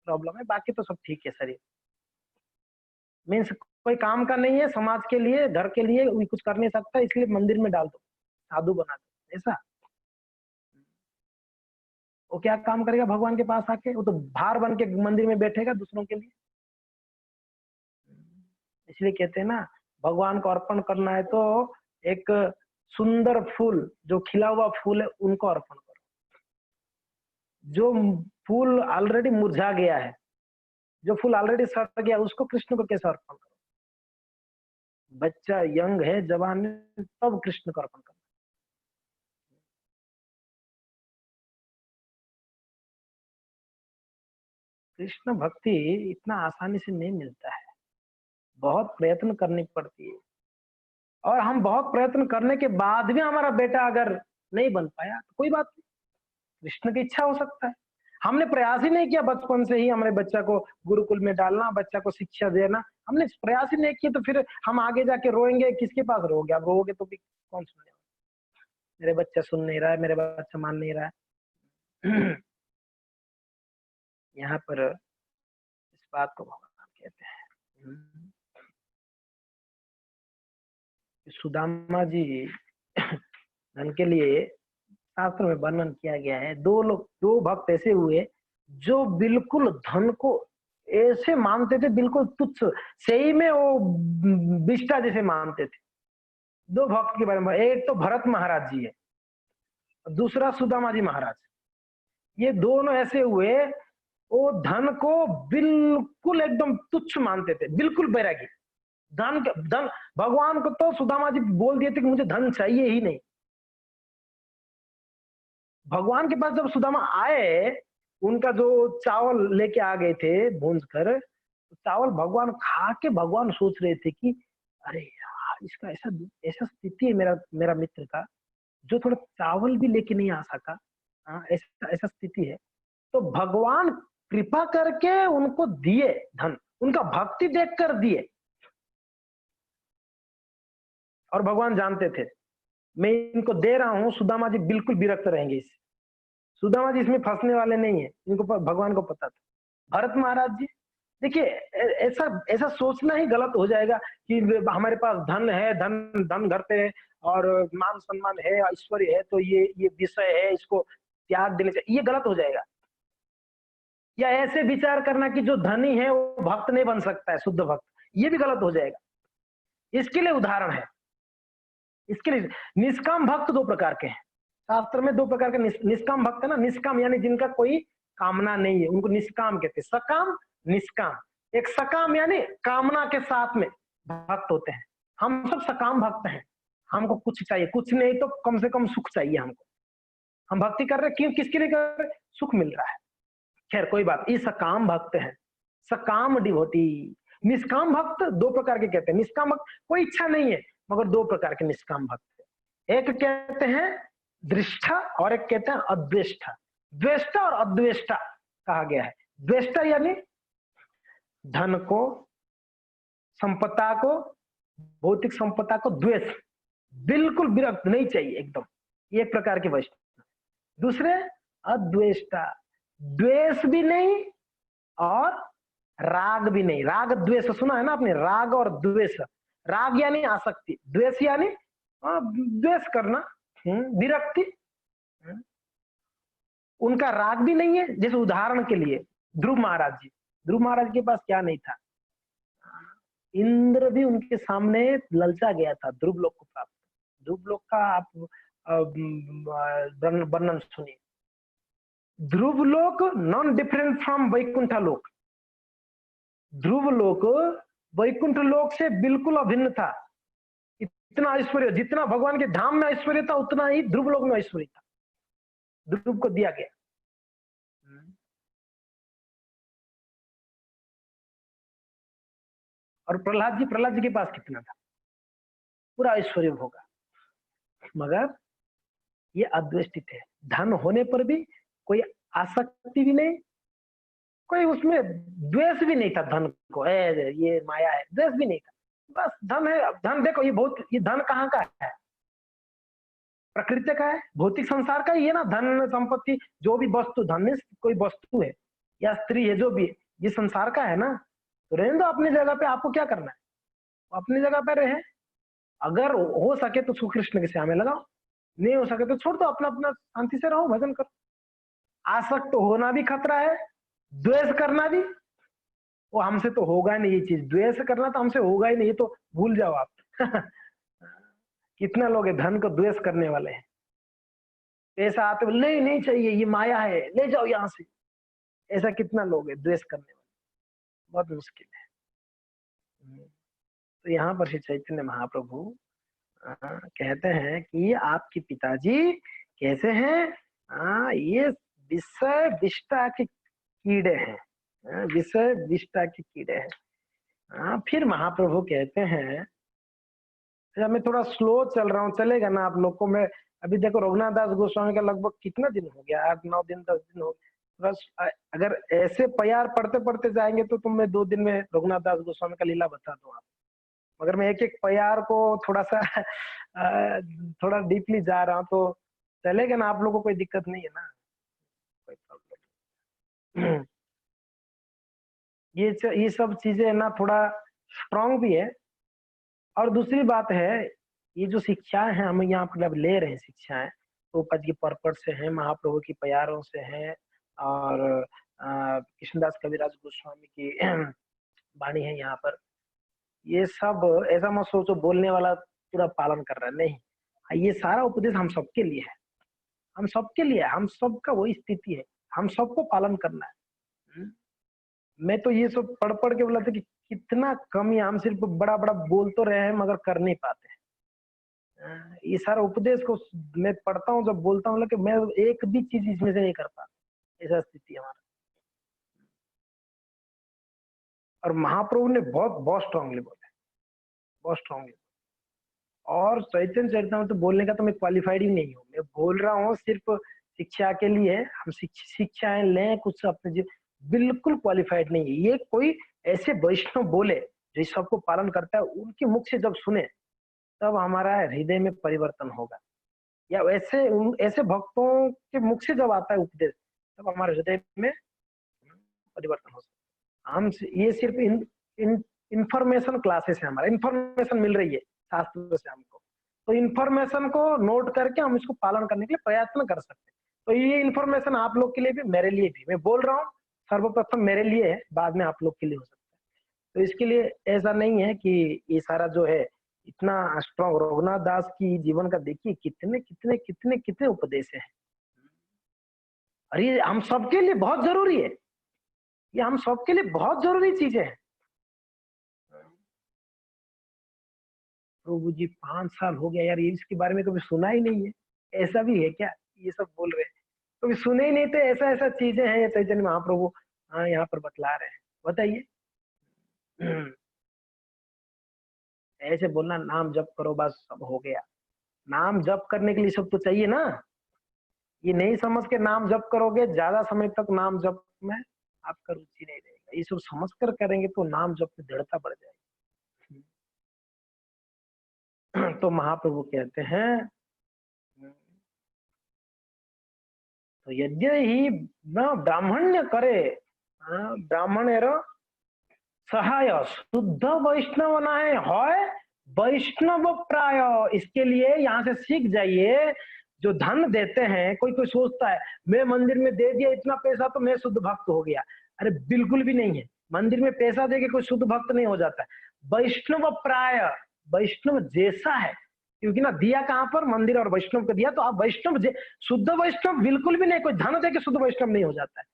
प्रॉब्लम है, बाकी तो सब ठीक है सर। मीन्स कोई काम का नहीं है, समाज के लिए घर के लिए कोई कुछ कर नहीं सकता, इसलिए मंदिर में डाल दो, साधु बना दो। ऐसा वो क्या काम करेगा भगवान के पास आके? वो तो भार बन के मंदिर में बैठेगा दूसरों के लिए। इसलिए कहते हैं ना, भगवान को अर्पण करना है तो एक सुंदर फूल, जो खिला हुआ फूल है उनको अर्पण करो। जो फूल ऑलरेडी मुरझा गया है, जो फूल ऑलरेडी सड़ गया, उसको कृष्ण को कैसे अर्पण करो? बच्चा यंग है, जवान है, तब कृष्ण को अर्पण करो। कृष्ण भक्ति इतना आसानी से नहीं मिलता है, बहुत प्रयत्न करनी पड़ती है। और हम बहुत प्रयत्न करने के बाद भी हमारा बेटा अगर नहीं बन पाया तो कोई बात नहीं, कृष्ण की इच्छा हो सकता है। हमने प्रयास ही नहीं किया बचपन से ही हमारे बच्चा को गुरुकुल में डालना, बच्चा को शिक्षा देना, हमने प्रयास ही नहीं किया, तो फिर हम आगे जाके रोएंगे किसके पास? रोगे आप, रोगे तो भी कौन सुनेगा? मेरे बच्चा सुन नहीं रहा है, मेरे बच्चा मान नहीं रहा है। यहाँ पर इस बात को भगवान कहते हैं। सुदामा जी धन के लिए शास्त्र में वर्णन किया गया है। दो भक्त ऐसे हुए जो बिल्कुल धन को ऐसे मानते थे, बिल्कुल तुच्छ, सही में वो बिष्टा जैसे मानते थे। दो भक्त के बारे में, एक तो भरत महाराज जी है, दूसरा सुदामा जी महाराज। ये दोनों ऐसे हुए, वो धन को बिल्कुल एकदम तुच्छ मानते थे, बिल्कुल बैरागी। धन भगवान को तो सुदामा जी बोल दिए थे कि मुझे धन चाहिए ही नहीं। भगवान के पास जब सुदामा आए, उनका जो चावल लेके आ गए थे भूंज कर, तो चावल भगवान खा के भगवान सोच रहे थे कि अरे यार, इसका ऐसा ऐसा स्थिति है मेरा मेरा मित्र का, जो थोड़ा चावल भी लेके नहीं आ सका। हाँ, ऐसा ऐसा स्थिति है। तो भगवान कृपा करके उनको दिए धन, उनका भक्ति देख कर दिए। और भगवान जानते थे मैं इनको दे रहा हूं, सुदामा जी बिल्कुल विरक्त रहेंगे इससे, सुदामा जी इसमें फंसने वाले नहीं है, इनको भगवान को पता था। भरत महाराज जी देखिए, ऐसा ऐसा सोचना ही गलत हो जाएगा कि हमारे पास धन है, धन धन घर पे है और मान सम्मान है, ऐश्वर्य है, तो ये विषय है, इसको त्याग देने चाहिए, ये गलत हो जाएगा। या ऐसे विचार करना कि जो धनी है वो भक्त नहीं बन सकता है, शुद्ध भक्त, ये भी गलत हो जाएगा। इसके लिए उदाहरण है। इसके लिए निष्काम भक्त दो प्रकार के हैं शास्त्र में, दो प्रकार के निष्काम भक्त है ना। निष्काम यानी जिनका कोई कामना नहीं है, उनको निष्काम कहते हैं। सकाम, निष्काम। एक सकाम यानी कामना के साथ में भक्त होते हैं, हम सब सकाम भक्त हैं। हमको कुछ चाहिए, कुछ नहीं तो कम से कम सुख चाहिए हमको। हम भक्ति कर रहे क्यों, किसके लिए कर रहे, सुख मिल रहा है। खैर कोई बात, ये सकाम भक्त है, सकाम डिवोटी। निष्काम भक्त दो प्रकार के कहते हैं। निष्काम भक्त कोई इच्छा नहीं है, मगर दो प्रकार के निष्काम भक्त है। एक कहते हैं दृष्टा और एक कहते हैं अद्वेष्टा। द्वेष्टा और अद्वेष्टा कहा गया है। द्वेष्टा यानी धन को, संपदा को, भौतिक संपदा को द्वेष, बिल्कुल विरक्त नहीं चाहिए एकदम, ये एक प्रकार के वैष्णव। दूसरे अद्वेष्टा, द्वेष भी नहीं और राग भी नहीं। राग द्वेष सुना है ना आपने, राग और द्वेष। राग यानी आसक्ति, द्वेष यानी द्वेष करना, विरक्ति। उनका राग भी नहीं है। जैसे उदाहरण के लिए ध्रुव महाराज जी, ध्रुव महाराज के पास क्या नहीं था, इंद्र भी उनके सामने ललचा गया था ध्रुव लोक को प्राप्त। ध्रुव लोक का आप वर्णन सुनिए। ध्रुव लोक नॉन डिफरेंट फ्रॉम वैकुंठ लोक। ध्रुव लोक वैकुंठ लोक से बिल्कुल अभिन्न था। इतना ऐश्वर्य, जितना भगवान के धाम में ऐश्वर्य था उतना ही ध्रुव लोक में ऐश्वर्य था, ध्रुव को दिया गया। और प्रहलाद जी के पास कितना था, पूरा ऐश्वर्य होगा, मगर ये अद्वेष्टित है। धन होने पर भी कोई आसक्ति भी नहीं, कोई उसमें द्वेष भी नहीं था। धन को ये माया है, द्वेष भी नहीं था। बस धन है। धन देखो, ये धन कहाँ का है, प्रकृति का है, भौतिक संसार का ही है ना। धन संपत्ति जो भी वस्तु, धन कोई वस्तु है या स्त्री है, जो भी है, ये संसार का है ना। तो रहने दो अपनी जगह पे, आपको क्या करना है, अपनी जगह पे रहे। अगर हो सके तो श्री कृष्ण की सेवा में लगाओ, नहीं हो सके तो छोड़ दो, अपना अपना शांति से रहो, भजन करो। आसक्त होना भी खतरा है, द्वेष करना भी, वो हमसे तो होगा ही नहीं। ये चीज द्वेष करना तो हमसे होगा ही नहीं, ये तो भूल जाओ आप। कितना लोग है धन को द्वेष करने वाले हैं। पैसा आते बोले नहीं नहीं चाहिए, ये माया है, ले जाओ यहाँ से। ऐसा कितना लोग है द्वेष करने वाले, बहुत मुश्किल है। तो यहाँ पर श्री चैतन्य महाप्रभु कहते हैं कि आपके पिताजी कैसे हैं, ये विषय विष्टा के कीड़े हैं, विषय विष्टा के कीड़े हैं। फिर महाप्रभु कहते हैं, मैं थोड़ा स्लो चल रहा हूँ, चलेगा ना आप लोग को। मैं अभी देखो रघुनाथ दास गोस्वामी का लगभग कितना दिन हो गया, 8-9 दिन 10 दिन हो गया। बस अगर ऐसे प्यार पढ़ते पढ़ते जाएंगे तो मैं 2 दिन में रघुनाथ दास गोस्वामी का लीला बता दूं आप। मगर मैं एक एक प्यार को थोड़ा सा थोड़ा डीपली जा रहा हूँ, तो चलेगा ना आप लोगों को, कोई दिक्कत नहीं है ना, कोई प्रॉब्लम। ये सब चीजें ना थोड़ा स्ट्रांग भी है। और दूसरी बात है, ये जो शिक्षाएं हैं हम यहाँ पर ले रहे हैं, शिक्षाएं तो पद की पर्पट से हैं, महाप्रभु की प्यारों से हैं, और कृष्णदास कविराज गोस्वामी की वाणी है यहाँ पर। ये सब ऐसा मत सोचो बोलने वाला पूरा पालन कर रहा है, नहीं। ये सारा उपदेश हम सबके लिए है, हम सबके लिए, हम सबका वही स्थिति है, हम सबको पालन करना है। मैं तो ये सब पढ़ पढ़ के बोला था कि कितना कम है, हम सिर्फ बड़ा बड़ा बोल तो रहे हैं मगर कर नहीं पाते हैं। ये सारा उपदेश को मैं पढ़ता हूँ, जब बोलता हूँ कि मैं एक भी चीज इसमें से नहीं कर पाता, ऐसा स्थिति हमारा। और महाप्रभु ने बहुत बहुत स्ट्रांगली बोला, बहुत स्ट्रांगली। और चैतन्य चरितामृत तो बोलने का तो मैं क्वालिफाइड ही नहीं हूँ, मैं बोल रहा हूँ सिर्फ शिक्षा के लिए। हम शिक्षाएं लें कुछ अपने, बिल्कुल क्वालिफाइड नहीं है। ये कोई ऐसे वैष्णव बोले जो इस सबको पालन करता है, उनके मुख से जब सुने तब हमारा हृदय में परिवर्तन होगा, या ऐसे भक्तों के मुख से जब आता है उपदेश तब हमारे हृदय में परिवर्तन हो सकता है। हम ये सिर्फ इंफॉर्मेशन क्लासेस है, हमारा इंफॉर्मेशन मिल रही है शास्त्र से हमको, तो इंफॉर्मेशन को नोट करके हम इसको पालन करने के लिए प्रयत्न कर सकते हैं। तो ये इंफॉर्मेशन आप लोग के लिए भी, मेरे लिए भी, मैं बोल रहा हूँ सर्वप्रथम मेरे लिए है, बाद में आप लोग के लिए हो सकता है। तो इसके लिए ऐसा नहीं है कि ये सारा जो है इतना स्ट्रॉन्ग। रघुनाथ दास की जीवन का देखिए कितने कितने कितने कितने उपदेश हैं, और ये हम सबके लिए बहुत जरूरी है, ये हम सबके लिए बहुत जरूरी चीजें हैं। प्रभु जी 5 साल हो गया यार, ये इसके बारे में कभी सुना ही नहीं है, ऐसा भी है क्या? ये सब बोल रहे हैं, कभी सुने ही नहीं थे। ऐसा ऐसा चीजें हैं ये चैतन्य महाप्रभु हाँ यहाँ पर बतला रहे हैं। बताइए। ऐसे बोलना नाम जप करो बस सब हो गया। नाम जप करने के लिए सब तो चाहिए ना। ये नहीं समझ के नाम जप करोगे, ज्यादा समय तक नाम जप में आपका रुचि नहीं रहेगा। ये सब समझ कर करेंगे तो नाम जप में दृढ़ता बढ़ जाएगी। तो महाप्रभु कहते हैं तो यद्य ही ब्राह्मण्य करे ब्राह्मणेर सहाय शुद्ध वैष्णव ना है वैष्णव प्राय। इसके लिए यहाँ से सीख जाइए, जो धन देते हैं, कोई कोई सोचता है मैं मंदिर में दे दिया इतना पैसा तो मैं शुद्ध भक्त हो गया। अरे बिल्कुल भी नहीं है। मंदिर में पैसा देके कोई शुद्ध भक्त नहीं हो जाता है। वैष्णव प्राय, वैष्णव जैसा है, क्योंकि ना दिया कहाँ पर, मंदिर और वैष्णव को दिया, तो आप वैष्णव शुद्ध वैष्णव बिल्कुल भी नहीं। कोई धन देके शुद्ध वैष्णव नहीं हो जाता है।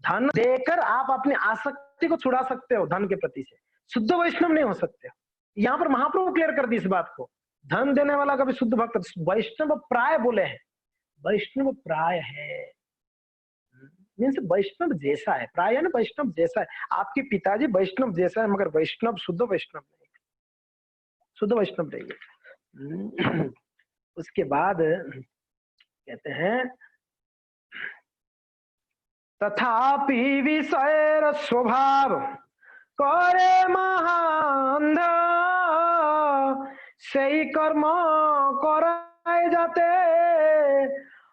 धन देकर आप अपनी आसक्ति को छुड़ा सकते हो धन के प्रति से, शुद्ध वैष्णव नहीं हो सकते। यहाँ पर महाप्रभु क्लियर कर दी इस बात को। धन देने वाला कभी शुद्ध भक्त, वैष्णव प्राय बोले हैं, वैष्णव प्राय है मीन्स वैष्णव जैसा है। प्राय है ना, वैष्णव जैसा है। आपके पिताजी वैष्णव जैसा है, मगर वैष्णव शुद्ध वैष्णव नहीं, शुद्ध वैष्णव रहिए। उसके बाद कहते हैं तथापि विषय स्वभाव करे महांध, সেই कर्म कराए जाते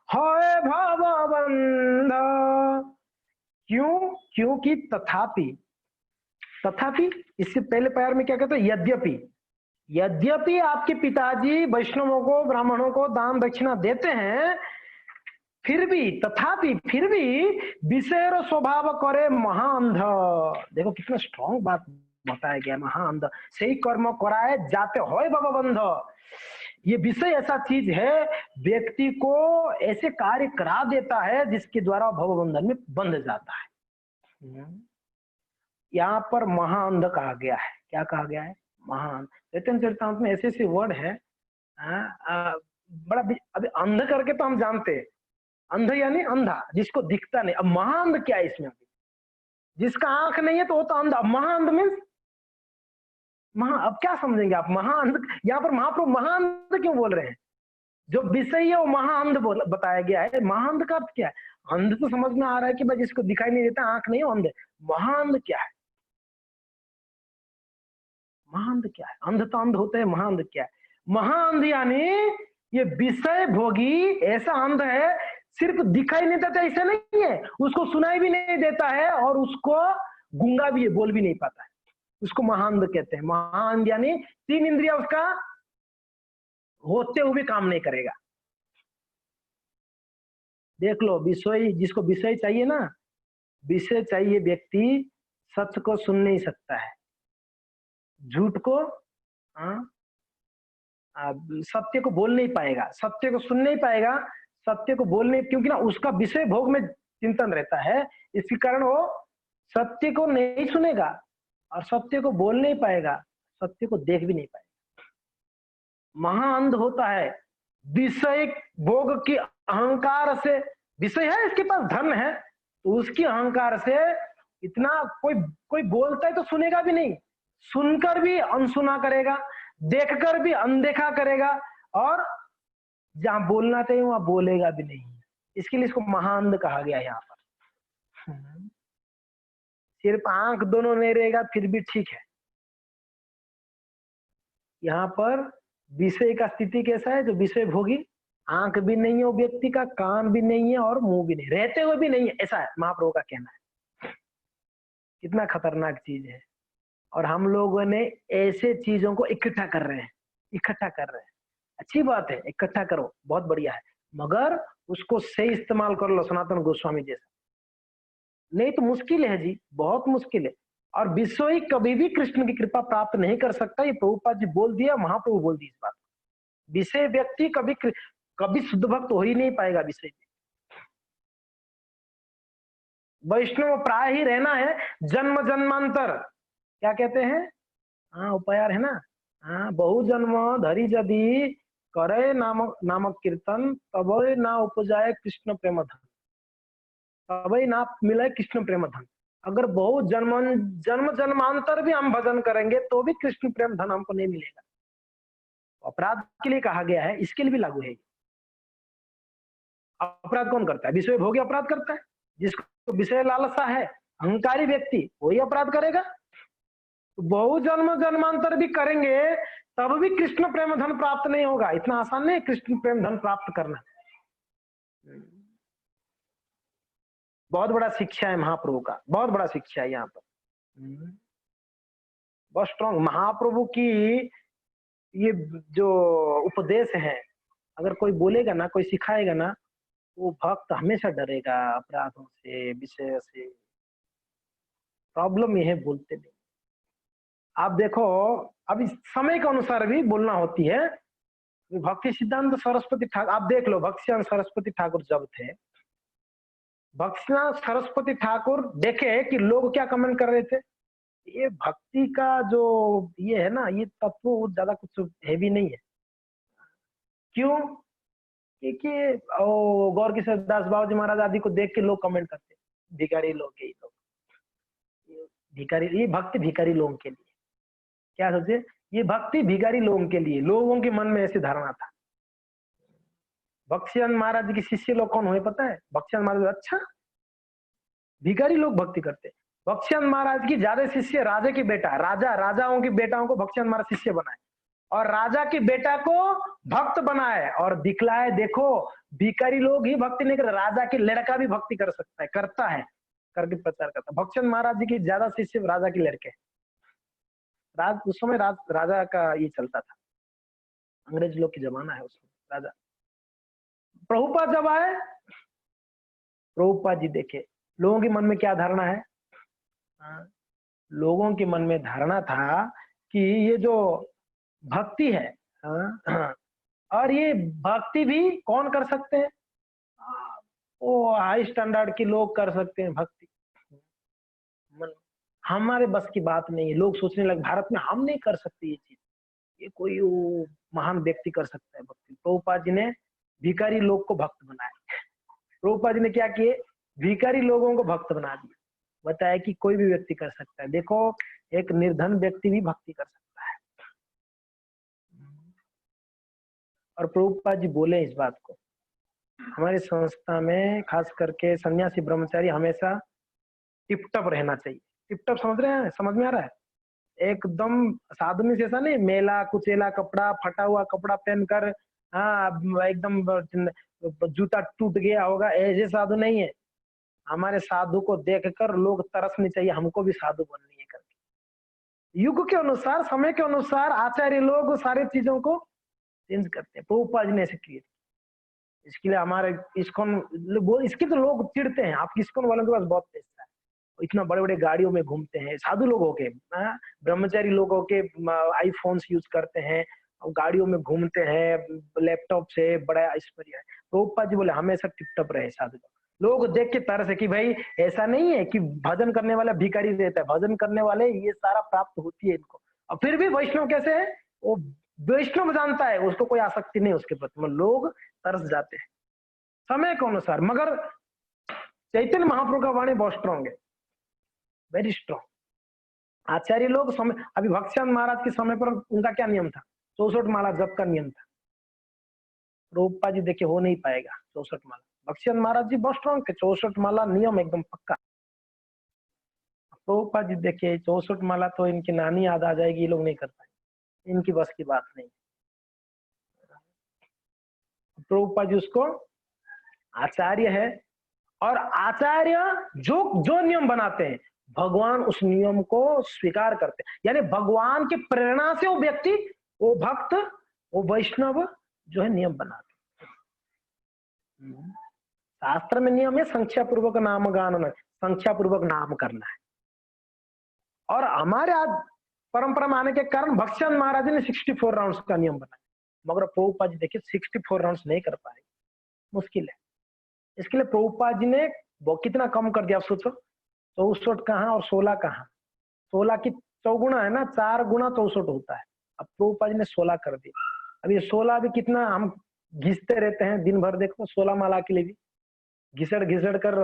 है भवबंध। क्यों? क्योंकि तथापि, तथापि इससे पहले पैर में क्या कहते हैं, यद्यपि। यद्यपि आपके पिताजी वैष्णवों को, ब्राह्मणों को दान दक्षिणा देते हैं, फिर भी, तथापि फिर भी विषय स्वभाव करे महाअंध। देखो कितना स्ट्रॉन्ग बात बताया गया, महाअंध सही कर्म कराए जाते हो भवबंध। ये विषय ऐसा चीज है, व्यक्ति को ऐसे कार्य करा देता है जिसके द्वारा भवबंधन में बंध जाता है। यहाँ पर महाअंध कहा गया है। क्या कहा गया है? महाअंध। चैतन्य चरितामृत में ऐसे ऐसे वर्ड है बड़ा। अभी अंध करके तो हम जानते हैं, अंध यानी अंधा, जिसको दिखता नहीं। अब महाअंध क्या है इसमें? जिसका आंख नहीं है तो वो तो अंधा। महाअंध मीन्स अब क्या समझेंगे आप? महाअंध, यहाँ पर महाप्रभु महाअंध क्यों बोल रहे हैं? जो विषय है वो महाअंध बताया गया है। महाअंध का अर्थ क्या है? अंध तो समझ में आ रहा है कि भाई जिसको दिखाई नहीं देता, आंख नहीं है, अंध। महाअंध क्या है? महाअंध क्या है? अंध तो अंध होते हैं, महाअंध क्या है? महाअंध यानी ये विषय भोगी ऐसा अंध है, सिर्फ दिखाई नहीं देता ऐसा नहीं है, उसको सुनाई भी नहीं देता है, और उसको गूंगा भी है, बोल भी नहीं पाता है। उसको महाअंध कहते हैं। महाअंध यानी 3 इंद्रिया उसका होते हुए काम नहीं करेगा। देख लो, विषय, जिसको विषय चाहिए ना, विषय चाहिए व्यक्ति सत्य को सुन नहीं सकता है, झूठ को सत्य को बोल नहीं पाएगा, सत्य को सुन नहीं पाएगा, सत्य को बोल नहीं, क्योंकि ना उसका विषय भोग में चिंतन रहता है। इसी कारण वो सत्य को नहीं सुनेगा और सत्य को बोल नहीं पाएगा, सत्य को देख भी नहीं पाएगा। महाअंध होता है विषय भोग की अहंकार से। विषय है, इसके पास धन है, तो उसकी अहंकार से इतना कोई बोलता है तो सुनेगा भी नहीं, सुनकर भी अनसुना करेगा, देखकर भी अनदेखा करेगा, और जहां बोलना चाहिए वहां बोलेगा भी नहीं। इसके लिए इसको महाअंध कहा गया। यहाँ पर सिर्फ आंख दोनों नहीं रहेगा फिर भी ठीक है। यहाँ पर विषय का स्थिति कैसा है? जो विषय भोगी, आंख भी नहीं है वो व्यक्ति का, कान भी नहीं है और मुंह भी नहीं, रहते हुए भी नहीं है, ऐसा है महाप्रभु का कहना है। कितना खतरनाक चीज है। और हम लोगों ने ऐसे चीजों को इकट्ठा कर रहे हैं, इकट्ठा कर रहे हैं। अच्छी बात है, इकट्ठा करो, बहुत बढ़िया है, मगर उसको सही इस्तेमाल कर लो, सनातन गोस्वामी जैसा। नहीं तो मुश्किल है जी, बहुत मुश्किल है। और विषय कभी भी कृष्ण की कृपा प्राप्त नहीं कर सकता। ये प्रभुपाद जी बोल दिया, महाप्रभु बोल दी इस बात। विषय व्यक्ति कभी शुद्ध भक्त हो ही नहीं पाएगा। विषय वैष्णव प्राय ही रहना है, जन्म जन्मांतर। क्या कहते हैं? हाँ, उपायार है ना, हाँ, बहु जन्म धरी यदि करे नामक नामक कीर्तन तब ना उपजाए कृष्ण प्रेम धन, तभी ना मिले कृष्ण प्रेम धन। अगर बहुत जन्म जन्मांतर भी हम भजन करेंगे तो भी कृष्ण प्रेम धन हमको नहीं मिलेगा। अपराध के लिए कहा गया है, इसके लिए भी लागू है। अपराध कौन करता है? विषय भोगी अपराध करता है। जिसको विषय लालसा है, अहंकारी व्यक्ति, वही अपराध करेगा। तो बहु जन्म जन्मांतर भी करेंगे तब भी कृष्ण प्रेम धन प्राप्त नहीं होगा। इतना आसान नहीं कृष्ण प्रेम धन प्राप्त करना। बहुत बड़ा शिक्षा है महाप्रभु का, बहुत बड़ा शिक्षा है यहाँ पर। बहुत स्ट्रॉन्ग महाप्रभु की ये जो उपदेश है, अगर कोई बोलेगा ना, कोई सिखाएगा ना, वो भक्त हमेशा डरेगा अपराधों से, विषय से। प्रॉब्लम ये है बोलते नहीं। आप देखो, अभी समय के अनुसार भी बोलना होती है। भक्ति सिद्धांत सरस्वती ठाकुर, आप देख लो, भक्ति सिद्धांत सरस्वती ठाकुर जब थे, भक्ति सिद्धांत सरस्वती ठाकुर देखे कि लोग क्या कमेंट कर रहे थे। ये भक्ति का जो ये है ना, ये तत्व ज्यादा कुछ हैवी नहीं है। क्यों? क्योंकि गौर किशोर दास बाबू जी महाराज आदि को देख के लोग कमेंट करते, भिखारी लोग के ही लोग, भिखारी, ये भक्ति भिखारी लोगों के लिए। क्या सोचे? ये भक्ति भिखारी लोगों के लिए, लोगों के मन में ऐसी धारणा था। भक्तिचंद महाराज जी के शिष्य लोग कौन हुए पता है? भक्तिचंद महाराज, अच्छा भिखारी लोग भक्ति करते। भक्तिचंद महाराज की ज्यादा शिष्य राजा की बेटा, राजाओं की बेटाओं को भक्तिचंद महाराज शिष्य बनाए, और राजा की बेटा को भक्त बनाए और दिखलाए, देखो भिखारी लोग ही भक्ति नहीं करते, राजा की लड़का भी भक्ति कर सकता है, करता है, करके प्रचार करता है। भक्तिचंद महाराज जी की ज्यादा शिष्य राजा के लड़के। उस समय राजा का ये चलता था, अंग्रेज लोग की जमाना है उसमें। राजा प्रभुपाद जब आए, प्रभुपाद जी देखे लोगों के मन में क्या धारणा है। लोगों के मन में धारणा था कि ये जो भक्ति है, और ये भक्ति भी कौन कर सकते हैं? वो हाई स्टैंडर्ड के लोग कर सकते हैं भक्ति, हमारे बस की बात नहीं है। लोग सोचने लगे भारत में हम नहीं कर सकते ये चीज, ये कोई वो महान व्यक्ति कर सकता है भक्ति। प्रभुपाद जी ने भिखारी लोग को भक्त बनाया। प्रभुपाद जी ने क्या किए? भिखारी लोगों को भक्त बना दिया, बताया कि कोई भी व्यक्ति कर सकता है। देखो, एक निर्धन व्यक्ति भी भक्ति कर सकता है। और प्रभुपाद जी बोले इस बात को, हमारी संस्था में खास करके सन्यासी ब्रह्मचारी हमेशा टिप टप रहना चाहिए। टिप टप समझ रहे हैं? समझ में आ रहा है? एकदम साधु में जैसा नहीं, मेला कुचेला कपड़ा, फटा हुआ कपड़ा पहनकर, हाँ एकदम जूता टूट गया होगा, ऐसे साधु नहीं है। हमारे साधु को देखकर लोग तरसने चाहिए, हमको भी साधु बननी है करके। युग के अनुसार, समय के अनुसार आचार्य लोग सारी चीजों को चेंज करते हैं। प्रभुपाद जी ने ऐसे किए। इसके लिए हमारे इस्कॉन, इसके तो लोग चिढ़ते हैं, आप इस्कॉन वालों के पास बहुत पैसा है, इतना बड़े बड़े गाड़ियों में घूमते हैं, साधु लोग होके, ब्रह्मचारी लोग होके आईफोन्स यूज करते हैं, गाड़ियों में घूमते हैं, लैपटॉप से बड़ा ऐश्वर्य है। प्रभुपाद जी बोले हमेशा टिप-टप रहे साधु। लोग देख के तरस है कि भाई ऐसा नहीं है कि भजन करने वाला भिखारी रहता है, भजन करने वाले ये सारा प्राप्त होती है इनको। और फिर भी वैष्णव कैसे है? वो वैष्णव जानता है, उसको कोई आसक्ति नहीं उसके प्रति, लोग तरस जाते हैं समय के अनुसार। मगर चैतन्य महाप्रभु का वाणी बहुत स्ट्रॉन्ग है, वेरी स्ट्रॉन्ग। आचार्य लोग समय, अभी भक्तिचंद महाराज के समय पर उनका क्या नियम था? 64 माला जप का नियम था। प्रभुपाद जी देखिए हो नहीं पाएगा 64 माला। भक्तिचंद महाराज जी बहुत स्ट्रॉन्ग थे, 64 माला नियम एकदम पक्का। प्रभुपाद जी देखिए 64 माला तो इनकी नानी याद आ जाएगी, ये लोग नहीं कर पाएंगे, इनकी बस की बात नहीं। प्रभुपाद जी उसको आचार्य है, और आचार्य जो जो नियम बनाते हैं भगवान उस नियम को स्वीकार करते हैं। यानी भगवान की प्रेरणा से वो व्यक्ति, वो भक्त, वो वैष्णव जो है नियम बनाते हैं। शास्त्र में नियम है संख्या पूर्वक नाम गान, संख्या पूर्वक नाम करना है। और हमारे आज परंपरा में आने के कारण भक्तिचंद महाराज ने 64 राउंड्स का नियम बनाया, मगर प्रभुपाद जी देखिए 64 राउंड्स नहीं कर पाए, मुश्किल है। इसके लिए प्रभुपाद जी ने वो कितना कम कर दिया, आप सोचो, 64 कहाँ और 16 कहाँ? 16 की चौगुना है ना, 4 गुना 64 होता है। अब प्रभुपाद जी ने 16 कर दिए। अब ये 16 भी कितना हम घिसते रहते हैं दिन भर, देखो 16 माला के लिए भी घिसड़ घिसड़ कर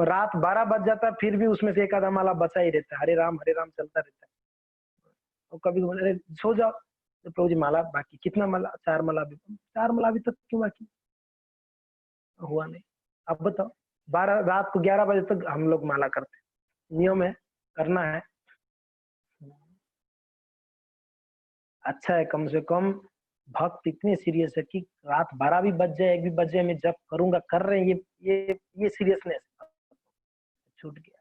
रात 12 बज जाता है, फिर भी उसमें से एक आधा माला बचा ही रहता है, हरे राम चलता रहता है। और कभी बोले सो जाओ तो प्रभु जी माला बाकी, कितना माला? 4 माला भी, 4 माला अभी तक क्यों बाकी हुआ नहीं? अब बताओ, 12 रात को 11 बजे तक हम लोग माला करते हैं, नियम है, करना है। अच्छा है, कम से कम भक्त इतने सीरियस है कि रात 12 भी बज जाए, 1 भी बज जाए, मैं जब करूंगा, कर रहे हैं, ये सीरियसनेस छूट गया।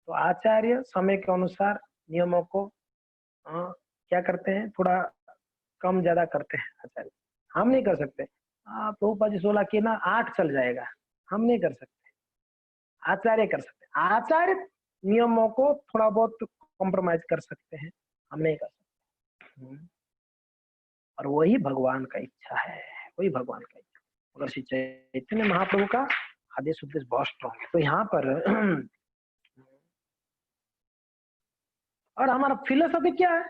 तो आचार्य समय के अनुसार नियमों को क्या करते हैं, थोड़ा कम ज्यादा करते हैं आचार्य। हम नहीं कर सकते। प्रभुपाद जी 16 के ना 8 चल जाएगा, हम नहीं कर सकते, आचार्य कर सकते। आचार्य नियमों को थोड़ा बहुत कॉम्प्रोमाइज कर सकते हैं, हम नहीं कर सकते। और वही भगवान का इच्छा है, वही भगवान का इच्छा। अगर श्री चैतन्य महाप्रभु का आदेश उपदेश बहुत स्ट्रॉन्ग है। तो यहाँ पर और हमारा फिलोसफी क्या है,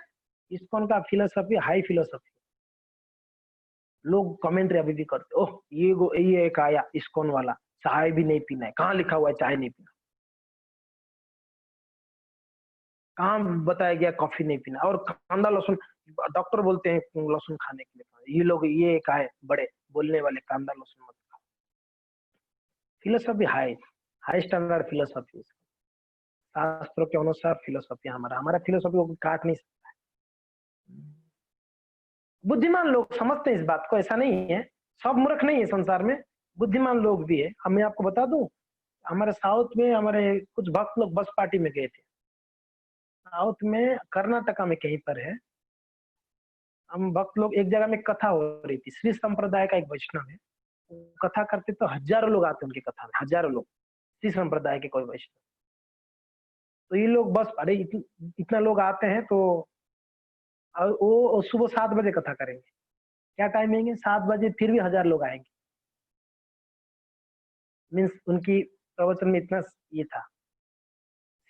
इस्कॉन का फिलोसफी हाई फिलोसफी। लोग कमेंट्री अभी भी करते, ओह ये एक आया इस्कॉन वाला, चाय भी नहीं पीना है, कहाँ लिखा हुआ है चाय नहीं पीना, कहाँ बताया गया कॉफी नहीं पीना, और कांदा लहसुन डॉक्टर बोलते हैं लहसुन खाने के लिए। ये लोग ये एक आए बड़े बोलने वाले, कांदा लहसुन मत खाओ। फिलोसफी हाई स्टैंडर्ड फिलोसफी, शास्त्रों के अनुसार फिलोसफी हमारा फिलोसफी को काट नहीं सकता है। बुद्धिमान लोग समझते हैं इस बात को, ऐसा नहीं है, सब मूर्ख नहीं है संसार में, बुद्धिमान लोग भी है। मैं आपको बता दूं, हमारे साउथ में हमारे कुछ भक्त लोग बस पार्टी में गए थे, साउथ में कर्नाटका में कहीं पर है। हम भक्त लोग एक जगह में कथा हो रही थी, श्री संप्रदाय का एक वैष्णव है, कथा करते तो हजारों लोग आते उनकी कथा में, हजारों लोग श्री संप्रदाय के कोई वैष्णव। तो ये लोग बस अरे इतना लोग आते हैं, तो वो सुबह 7 बजे कथा करेंगे। क्या टाइमिंग है? 7 बजे, फिर भी 1000 लोग आएंगे। मीन्स उनकी प्रवचन में इतना ये था।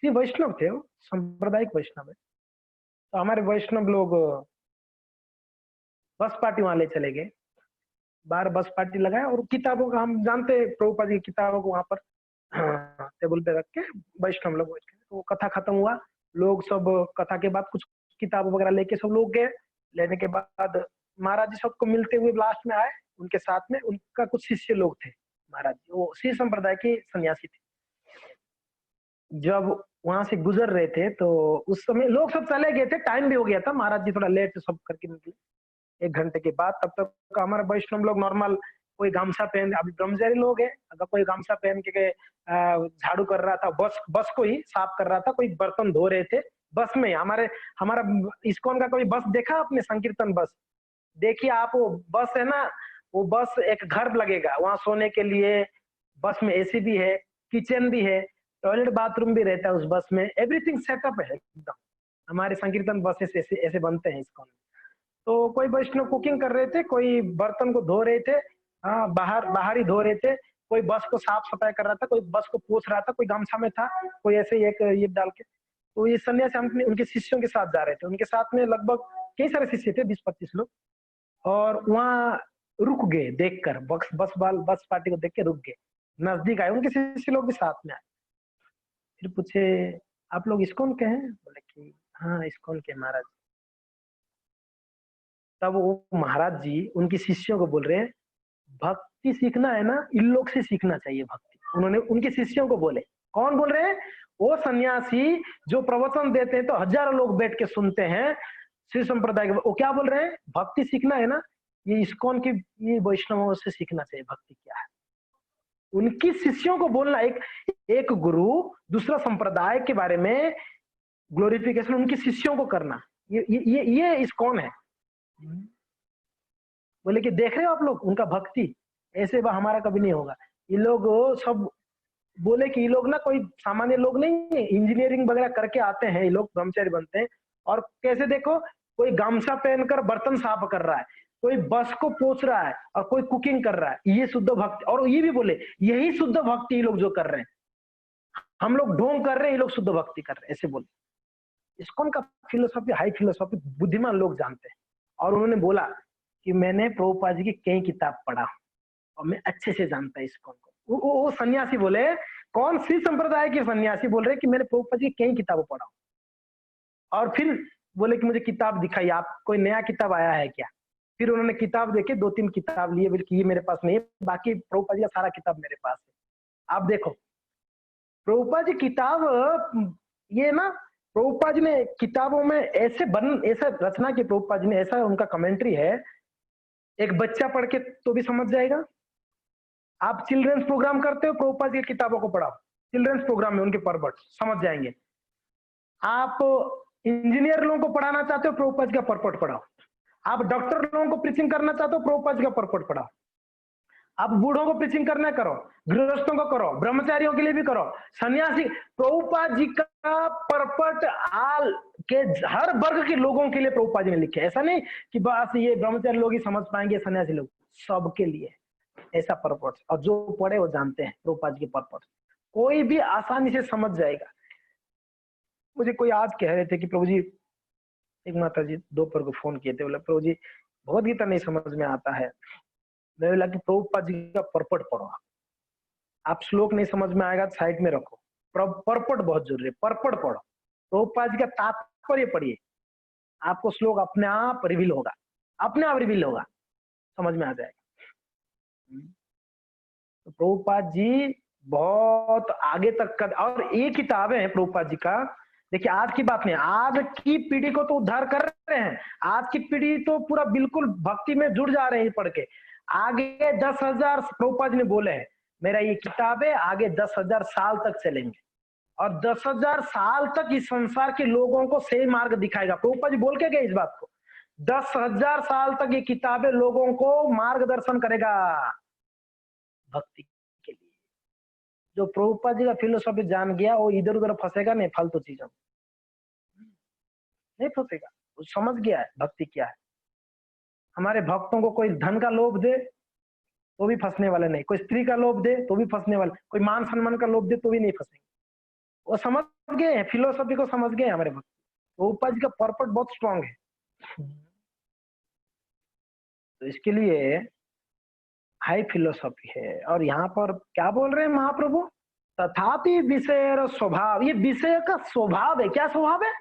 श्री वैष्णव थे, वो सांप्रदायिक वैष्णव है। तो हमारे वैष्णव लोग बस पार्टी वहां ले चले गए, बाहर बस पार्टी लगाया, और किताबों का, हम जानते हैं प्रभुपाद की किताबों को वहां पर टेबल पे रख के वैष्णव लोग बैठ के, तो कथा खत्म हुआ, लोग सब कथा के बाद कुछ किताब वगैरह लेके सब लोग गए। लेने के बाद महाराज जी सबको मिलते हुए लास्ट में आए, उनके साथ में उनका कुछ शिष्य लोग थे। महाराज जी वो श्री संप्रदाय के सन्यासी थे। जब वहां से गुजर रहे थे तो उस समय लोग सब चले गए थे, टाइम भी हो गया था, महाराज जी थोड़ा लेट से सब करके निकले 1 घंटे के बाद। तब तक हमारे वैष्णव लोग नॉर्मल, कोई गामछा पहन, अभी ब्रह्मचारी लोग है, अगर कोई गामछा पहन के झाड़ू कर रहा था, बस को ही साफ कर रहा था, कोई बर्तन धो रहे थे बस में। हमारा इस्कॉन का कोई बस देखा आपने, संकीर्तन बस देखिए आप, वो बस है ना, वो बस एक घर लगेगा वहां सोने के लिए, बस में एसी भी है, किचन भी है, टॉयलेट बाथरूम भी रहता है उस बस में, एवरीथिंग सेटअप है एकदम। हमारे संकीर्तन बसेस ऐसे ऐसे बनते हैं इस्कॉन। तो कोई वैष्णव कुकिंग कर रहे थे, कोई बर्तन को धो रहे थे, हाँ बाहर ही धो रहे थे, कोई बस को साफ सफाई कर रहा था, कोई बस को पोछ रहा था, कोई गामछा में था, कोई ऐसे ही एक ये डाल के। तो ये सन्यासी हम उनके शिष्यों के साथ जा रहे थे, उनके साथ में लगभग कई सारे शिष्य थे, 20-25 लोग। और वहां रुक गए देखकर, बस पार्टी को देख के रुक गए, नजदीक आए, उनके शिष्य लोग भी साथ में आए। फिर पूछे आप लोग इस्कॉन के हैं? बोले कि हाँ इस्कॉन के महाराज। तब वो महाराज जी उनके शिष्यों को बोल रहे हैं, भक्ति सीखना है ना, इन लोग से सीखना चाहिए भक्ति। उन्होंने उनके शिष्यों को बोले, कौन बोल रहे हैं? वो सन्यासी जो प्रवचन देते हैं तो हजारों लोग बैठ के सुनते हैं श्री संप्रदाय के, वो क्या बोल रहे हैं? भक्ति सीखना है ना, ये इस्कॉन के ये वैष्णवों से सीखना चाहिए भक्ति क्या है। उनकी शिष्यों को बोलना, एक गुरु दूसरा संप्रदाय के बारे में ग्लोरिफिकेशन उनके शिष्यों को करना, ये इस्कॉन है। बोले कि देख रहे हो आप लोग उनका भक्ति, ऐसे हमारा कभी नहीं होगा। ये लोग सब बोले कि ये लोग ना कोई सामान्य लोग नहीं है, इंजीनियरिंग वगैरह करके आते हैं, ये लोग ब्रह्मचारी बनते हैं। और कैसे देखो, कोई गामछा पहनकर बर्तन साफ कर रहा है, कोई बस को पोछ रहा है, और कोई कुकिंग कर रहा है, ये शुद्ध भक्ति। और ये भी बोले यही शुद्ध भक्ति ये लोग जो कर रहे हैं, हम लोग ढोंग कर रहे हैं, ये लोग शुद्ध भक्ति कर रहे हैं, ऐसे बोले। इस्कॉन का फिलोसॉफी, हाई फिलोसॉफी बुद्धिमान लोग जानते हैं। और उन्होंने बोला कि मैंने प्रभुपाद जी की कई किताब पढ़ा और मैं अच्छे से जानता इस्कॉन को। वो सन्यासी बोले, कौन सी संप्रदाय के सन्यासी बोल रहे कि मैंने प्रभुपाद जी की कई किताबें पढ़ा। और फिर बोले कि मुझे किताब दिखाइए, आप कोई नया किताब आया है क्या। फिर उन्होंने किताब देखे, 2-3 किताब लिए, बोले कि ये मेरे पास नहीं है, बाकी प्रभुपाद जी का सारा किताब मेरे पास है। आप देखो प्रभुपाद जी किताब, ये ना प्रभुपाद जी ने किताबों में ऐसा रचना की, प्रभुपाद जी ने ऐसा उनका कमेंट्री है, एक बच्चा पढ़ के तो भी समझ जाएगा। आप चिल्ड्रंस प्रोग्राम करते हो, प्रभुपाद जी की किताबों को पढ़ाओ, चिल्ड्रंस प्रोग्राम में उनके पर्पट समझ जाएंगे। आप इंजीनियर लोगों को पढ़ाना चाहते हो, प्रभुपाद जी का पर्पट पढ़ाओ। आप डॉक्टर लोगों को प्रीचिंग करना चाहते हो, प्रभुपाद जी का पर्पट पढ़ाओ। आप बूढ़ों को प्रीचिंग करना करो, गृहस्थों को करो, ब्रह्मचारियों के लिए भी करो, सन्यासी। प्रभुपाद जी का पर्पट आल के हर वर्ग के लोगों के लिए प्रभुपाद जी ने लिखे। ऐसा नहीं कि बस ये ब्रह्मचारी लोग ही समझ पाएंगे, सन्यासी लोग, सबके लिए ऐसा पर्पट। और जो पढ़े वो जानते हैं प्रभुपाद जी के पर्पट, कोई भी आसानी से समझ जाएगा। मुझे कोई आज कह रहे थे कि प्रभु जी, एक माता जी दोपहर को फोन किए थे, बोला प्रभु जी भगवत गीता नहीं समझ में आता है। मैं बोला कि प्रभुपाद जी का पर्पट पढ़ो। आप श्लोक नहीं समझ में आएगा साइड में रखो, पर्पट बहुत जरूरी है, पर्पट पढ़ो, प्रभुपाद जी का तात्पर्य पढ़िए, आपको श्लोक अपने आप रिवील होगा, अपने आप रिवील होगा, समझ में आ जाएगा। तो प्रभुपाद जी बहुत आगे तक का, और ये किताबें हैं प्रभुपाद जी का। देखिए आज की बात नहीं, आज की पीढ़ी को तो उद्धार कर रहे हैं, आज की पीढ़ी तो पूरा बिल्कुल भक्ति में जुड़ जा रहे हैं पढ़ के। आगे 10,000 प्रभुपाद जी ने बोले हैं, मेरा ये किताबें आगे 10,000 साल तक चलेंगे, और 10,000 साल तक इस संसार के लोगों को सही मार्ग दिखाएगा। प्रभुपाद जी बोल के गए इस बात को, 10,000 साल तक ये किताबें लोगों को मार्गदर्शन करेगा भक्ति के लिए। जो प्रभुपाद जी का फिलोसॉफी जान गया वो इधर उधर फंसेगा नहीं, फालतू चीजों नहीं फंसेगा, वो समझ गया है भक्ति क्या है। हमारे भक्तों को कोई धन का लोभ दे तो भी फंसने वाले नहीं, कोई स्त्री का लोभ दे तो भी फंसने वाले, कोई मान सम्मान का लोभ दे तो भी नहीं फंसेंगे। वो समझ गए हैं, फिलोसॉफी को समझ गए हमारे भक्त। प्रभुपाद जी का पर्पट बहुत स्ट्रांग है। तो इसके लिए हाई फिलोसॉफी है। और यहाँ पर क्या बोल रहे हैं महाप्रभु, तथापि विषय स्वभाव, ये विषय का स्वभाव है। क्या स्वभाव है,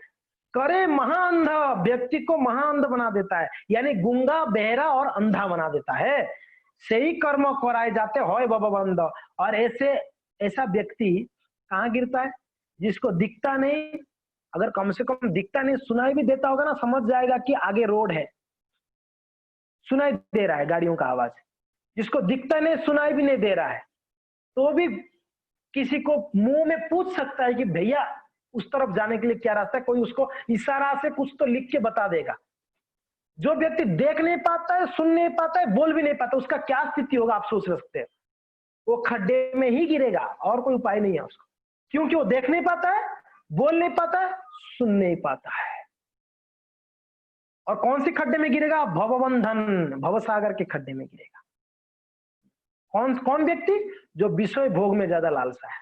करे महाअंध, व्यक्ति को महाअंध बना देता है, यानी गूंगा बहरा और अंधा बना देता है। सही कर्म कराए जाते होय बाबा बंद। और ऐसा व्यक्ति कहाँ गिरता है, जिसको दिखता नहीं, अगर कम से कम दिखता नहीं, सुनाई भी देता होगा ना, समझ जाएगा कि आगे रोड है, सुनाई दे रहा है गाड़ियों का आवाज। जिसको दिखता नहीं, सुनाई भी नहीं दे रहा है, तो भी किसी को मुंह में पूछ सकता है कि भैया उस तरफ जाने के लिए क्या रास्ता है, कोई उसको इशारा से कुछ तो लिख के बता देगा। जो व्यक्ति देख नहीं पाता है, सुन नहीं पाता है, बोल भी नहीं पाता, उसका क्या स्थिति होगा आप सोच सकते हैं। वो खड्डे में ही गिरेगा, और कोई उपाय नहीं है उसको, क्योंकि वो देख नहीं पाता है, बोल नहीं पाता है, सुन नहीं पाता है। और कौन सी खड्डे में गिरेगा, भवबंधन, भवसागर के खड्डे में गिरेगा। कौन व्यक्ति, जो विषय भोग में ज्यादा लालसा है।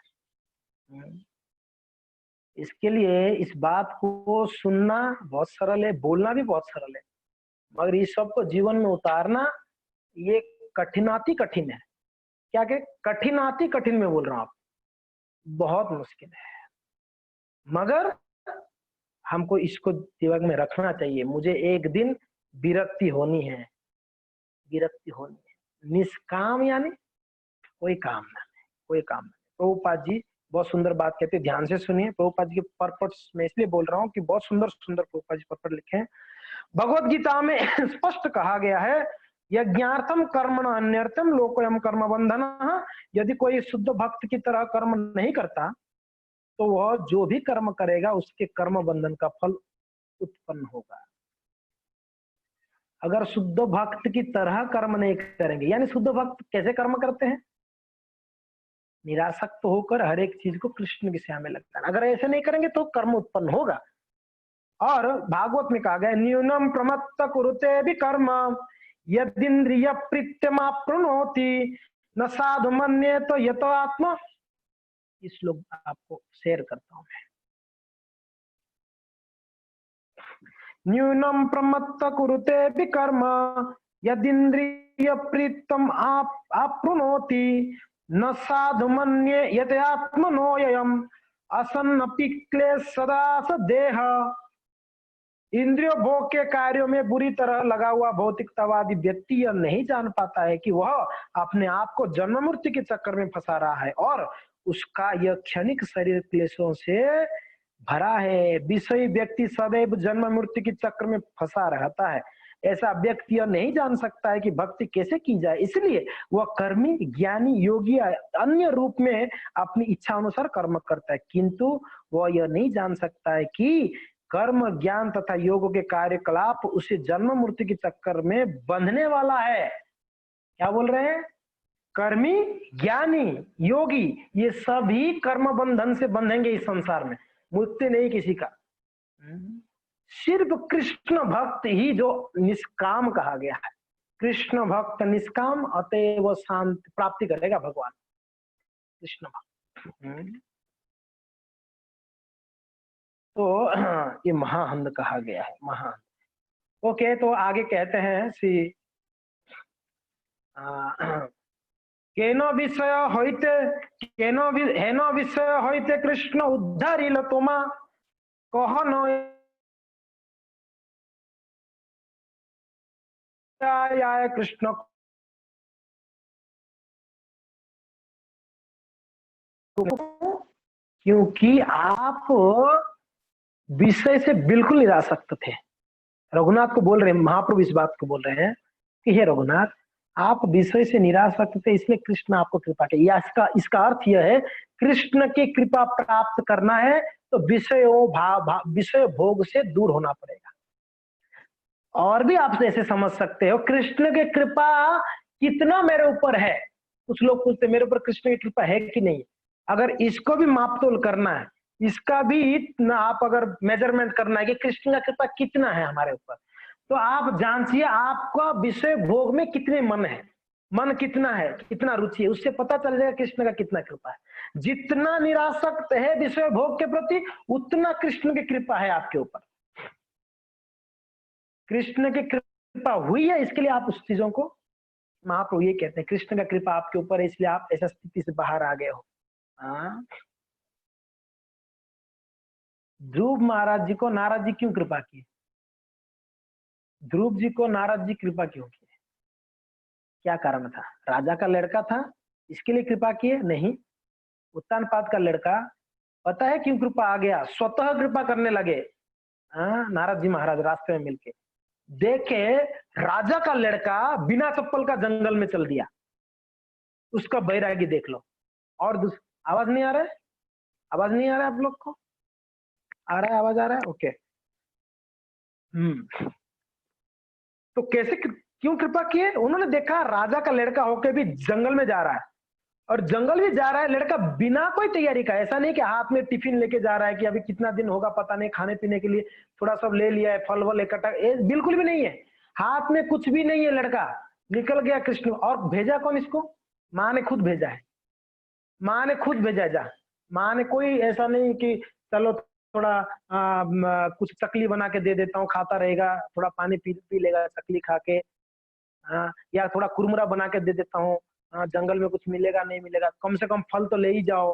इसके लिए इस बात को सुनना बहुत सरल है, बोलना भी बहुत सरल है, मगर इस सब को जीवन में उतारना ये कठिनाति कठिन है। क्या के कठिनाति कठिन में बोल रहा हूं, आप बहुत मुश्किल है, मगर हमको इसको दिमाग में रखना चाहिए। मुझे एक दिन विरक्ति होनी है, विरक्ति होनी है। निष्काम यानी कोई काम ना, कोई काम नहीं। प्रभुपाद जी बहुत सुंदर बात कहते हैं, ध्यान से सुनिए। प्रभुपाद जी के पर्पट्स में इसलिए बोल रहा हूँ कि बहुत सुंदर सुंदर प्रभुपाद जी पर्पट लिखे हैं। भगवत गीता में स्पष्ट कहा गया है, यज्ञार्थम कर्मण अन्यर्थम लोकोयम कर्म बंधन। यदि कोई शुद्ध भक्त की तरह कर्म नहीं करता तो वह जो भी कर्म करेगा उसके कर्म बंधन का फल उत्पन्न होगा। अगर शुद्ध भक्त की तरह कर्म नहीं करेंगे, यानी शुद्ध भक्त कैसे कर्म करते हैं, निरासक्त होकर हर एक चीज को कृष्ण की सेवा में लगता है। अगर ऐसे नहीं करेंगे तो कर्म उत्पन्न होगा। और भागवत में कहा गया, न्यूनम प्रमत्त कुरुते भी कर्म यदिंद्रिय प्रीत्यमाप्नुनोति न साधु मन्ये तो यतो आत्मा। इस श्लोक आपको शेयर करता हूं मैं। न्यूनम प्रमत्त कुरुते विकर्म यदिन्द्रिय प्रीतम आप्नुनोति न साधु मन्ये यत आत्मनोयम असन्नपि क्लेश सदा स देह। इंद्रियों भोग के कार्यों में बुरी तरह लगा हुआ भौतिकतावादी व्यक्ति यह नहीं जान पाता है कि वह अपने आप को जन्म मृत्यु के चक्कर में फंसा रहा है और उसका यह क्षणिक शरीर क्लेशों से भरा है। विषयी व्यक्ति सदैव जन्म मृत्यु के चक्र में फंसा रहता है। ऐसा व्यक्ति यह नहीं जान सकता है कि भक्ति कैसे की जाए, इसलिए वह कर्मी, ज्ञानी, योगी अन्य रूप में अपनी इच्छा अनुसार कर्म करता है, किंतु वह यह नहीं जान सकता है कि कर्म, ज्ञान तथा योग के कार्यकलाप उसे जन्म मृत्यु के चक्कर में बंधने वाला है। क्या बोल रहे हैं? कर्मी, ज्ञानी, योगी ये सभी कर्म बंधन से बंधेंगे इस संसार में, मुक्ति नहीं किसी का। सिर्फ कृष्ण भक्त ही जो निष्काम कहा गया है। कृष्ण भक्त निष्काम, अतएव शांति प्राप्ति करेगा भगवान। कृष्ण भक्त तो ये महाहंद कहा गया है, महाहंद। ओके, तो आगे कहते हैं श्री केनो विषय होइते हेनो विषय होइते कृष्ण उद्धारिल तोमा कहनो आय कृष्ण। क्योंकि आप विषय से बिल्कुल निरासक्त थे। रघुनाथ को बोल रहे हैं, महाप्रभु इस बात को बोल रहे हैं कि हे रघुनाथ, आप विषय से निरासक्त थे, इसलिए कृष्ण आपको कृपा की। इसका अर्थ यह है, कृष्ण की कृपा प्राप्त करना है तो विषय भोग से दूर होना पड़ेगा। और भी आप ऐसे समझ सकते हो, कृष्ण की कृपा कितना मेरे ऊपर है। कुछ लोग पूछते मेरे ऊपर कृष्ण की कृपा है कि नहीं। अगर इसको भी मापतोल करना है, इसका भी आप अगर मेजरमेंट करना है कि कृष्ण का कृपा कितना है हमारे ऊपर, तो आप जांचिए आपका विषय भोग में कितने मन है, मन कितना है, कितना रुचि है, उससे पता चल जाएगा कृष्ण का कितना कृपा है। जितना निरासक्त है विषय भोग के प्रति, उतना कृष्ण की कृपा है आपके ऊपर। कृष्ण की कृपा हुई है, इसके लिए आप उस चीजों को, महाप्रभु ये कहते हैं कृष्ण का कृपा आपके ऊपर है, इसलिए आप ऐसा स्थिति से बाहर आ गए हो। ध्रुव महाराज जी को नारद जी क्यों कृपा की? ध्रुव जी को नारद जी कृपा क्यों की? क्या कारण था? राजा का लड़का था इसके लिए कृपा किए? नहीं। उत्तानपाद का लड़का, पता है क्यों कृपा आ गया? स्वतः कृपा करने लगे नारद जी महाराज रास्ते में मिलके। देखे राजा का लड़का बिना चप्पल का जंगल में चल दिया, उसका बैरागी देख लो। और आवाज नहीं आ रहा है? आवाज नहीं आ रहा है आप लोग को? आ रहा है, आवाज आ रहा है? ओके। तो कैसे, क्यों कृपा किए? उन्होंने देखा राजा का लड़का होके भी जंगल में जा रहा है, और जंगल भी जा रहा है लड़का बिना कोई तैयारी का। ऐसा नहीं कि हाथ में टिफिन लेके जा रहा है कि अभी कितना दिन होगा पता नहीं, खाने पीने के लिए थोड़ा सब ले लिया है, फल वल इकट्ठा, बिल्कुल भी नहीं है। हाथ में कुछ भी नहीं है, लड़का निकल गया कृष्ण। और भेजा कौन इसको? माँ ने खुद भेजा है, माँ ने खुद भेजा। जा माँ ने, कोई ऐसा नहीं कि चलो थोड़ा कुछ चकली बना के दे देता हूँ, खाता रहेगा, थोड़ा पानी पी लेगा चकली खा के, या थोड़ा कुरमुरा बना के दे देता हूँ, जंगल में कुछ मिलेगा नहीं मिलेगा, कम से कम फल तो ले ही जाओ,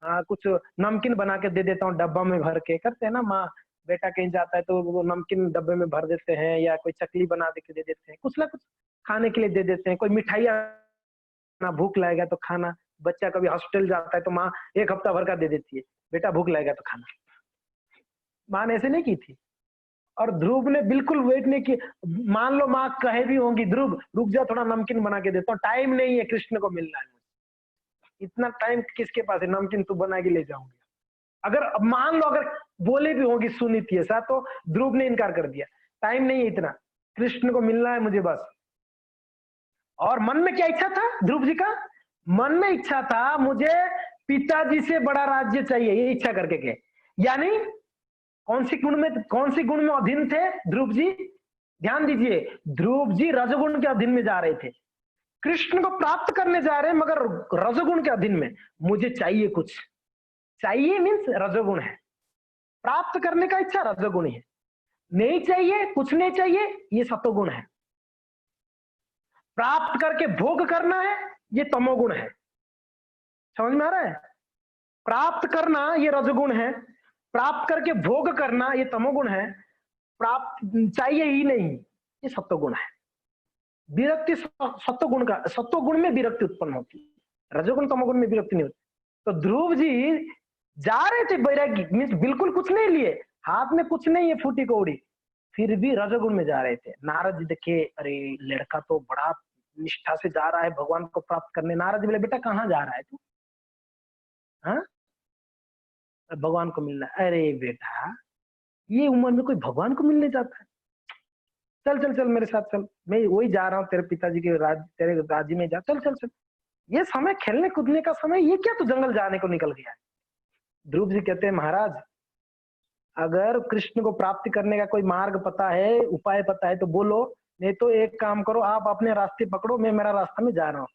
कुछ नमकीन बना के दे देता हूँ डब्बा में भर के। करते हैं ना माँ, बेटा कहीं जाता है तो वो नमकीन डब्बे में भर देते हैं, या कोई चकली बना के दे देते हैं, कुछ ना कुछ खाने के लिए दे देते हैं। कोई मिठाइयाँ, ना भूख लगेगा तो खाना। बच्चा कभी हॉस्टल जाता है तो माँ 1 हफ्ता भर का दे देती है, बेटा भूख लगेगा तो खाना। माँ ने ऐसे नहीं की थी। और ध्रुव ने बिल्कुल वेट नहीं की। मान लो माँ कहे भी होंगी, ध्रुव रुक जा थोड़ा नमकीन बना के देता हूँ, टाइम नहीं है, कृष्ण को मिलना है, इतना टाइम किसके पास है, नमकीन तू बना के ले जाऊंगी। अगर मान लो अगर बोले भी होगी सुनीति ऐसा, तो ध्रुव ने इनकार कर दिया, टाइम नहीं है इतना, कृष्ण को मिलना है मुझे बस। और मन में क्या इच्छा था ध्रुव जी का? मन में इच्छा था मुझे पिताजी से बड़ा राज्य चाहिए, ये इच्छा करके के। यानी कौन सी गुण में अधीन थे ध्रुव जी? ध्यान दीजिए, ध्रुव जी रजगुण के अधीन में जा रहे थे, कृष्ण को प्राप्त करने जा रहे हैं मगर रजगुण के अधीन में। मुझे चाहिए कुछ, चाहिए मीन्स रजोगुण है, प्राप्त करने का इच्छा रजोगुण है। नहीं चाहिए, कुछ नहीं चाहिए, ये सत्वगुण है। प्राप्त करके भोग करना है, ये तमोगुण है। समझ में आ रहा है? प्राप्त करना ये रजगुण है, प्राप्त करके भोग करना ये तमोगुण है, प्राप्त चाहिए ही नहीं ये सत्वगुण है। विरक्ति सत्वगुण का, सत्वगुण में विरक्ति उत्पन्न होती है, रजोगुण तमोगुण में विरक्ति नहीं होती। तो ध्रुव जी जा रहे थे बैरागी, मीन्स बिल्कुल कुछ नहीं लिए, हाथ में कुछ नहीं है, फूटी कौड़ी, फिर भी रजोगुण में जा रहे थे। नारद जी देखे, अरे लड़का तो बड़ा निष्ठा से जा रहा है भगवान को प्राप्त करने। नारद जी बोले, बेटा कहाँ जा रहा है तू? हाँ, भगवान को मिलना। अरे बेटा, ये उम्र में कोई भगवान को मिलने जाता है? चल चल चल मेरे साथ चल, मैं वही जा रहा हूँ तेरे पिताजी के तेरे राज्य में जा, चल चल चल। ये समय खेलने कूदने का समय, ये क्या तू जंगल जाने को निकल गया है? ध्रुव जी कहते हैं, महाराज अगर कृष्ण को प्राप्ति करने का कोई मार्ग पता है, उपाय पता है तो बोलो, नहीं तो एक काम करो, आप अपने रास्ते पकड़ो, मैं मेरा रास्ता में जा रहा हूँ,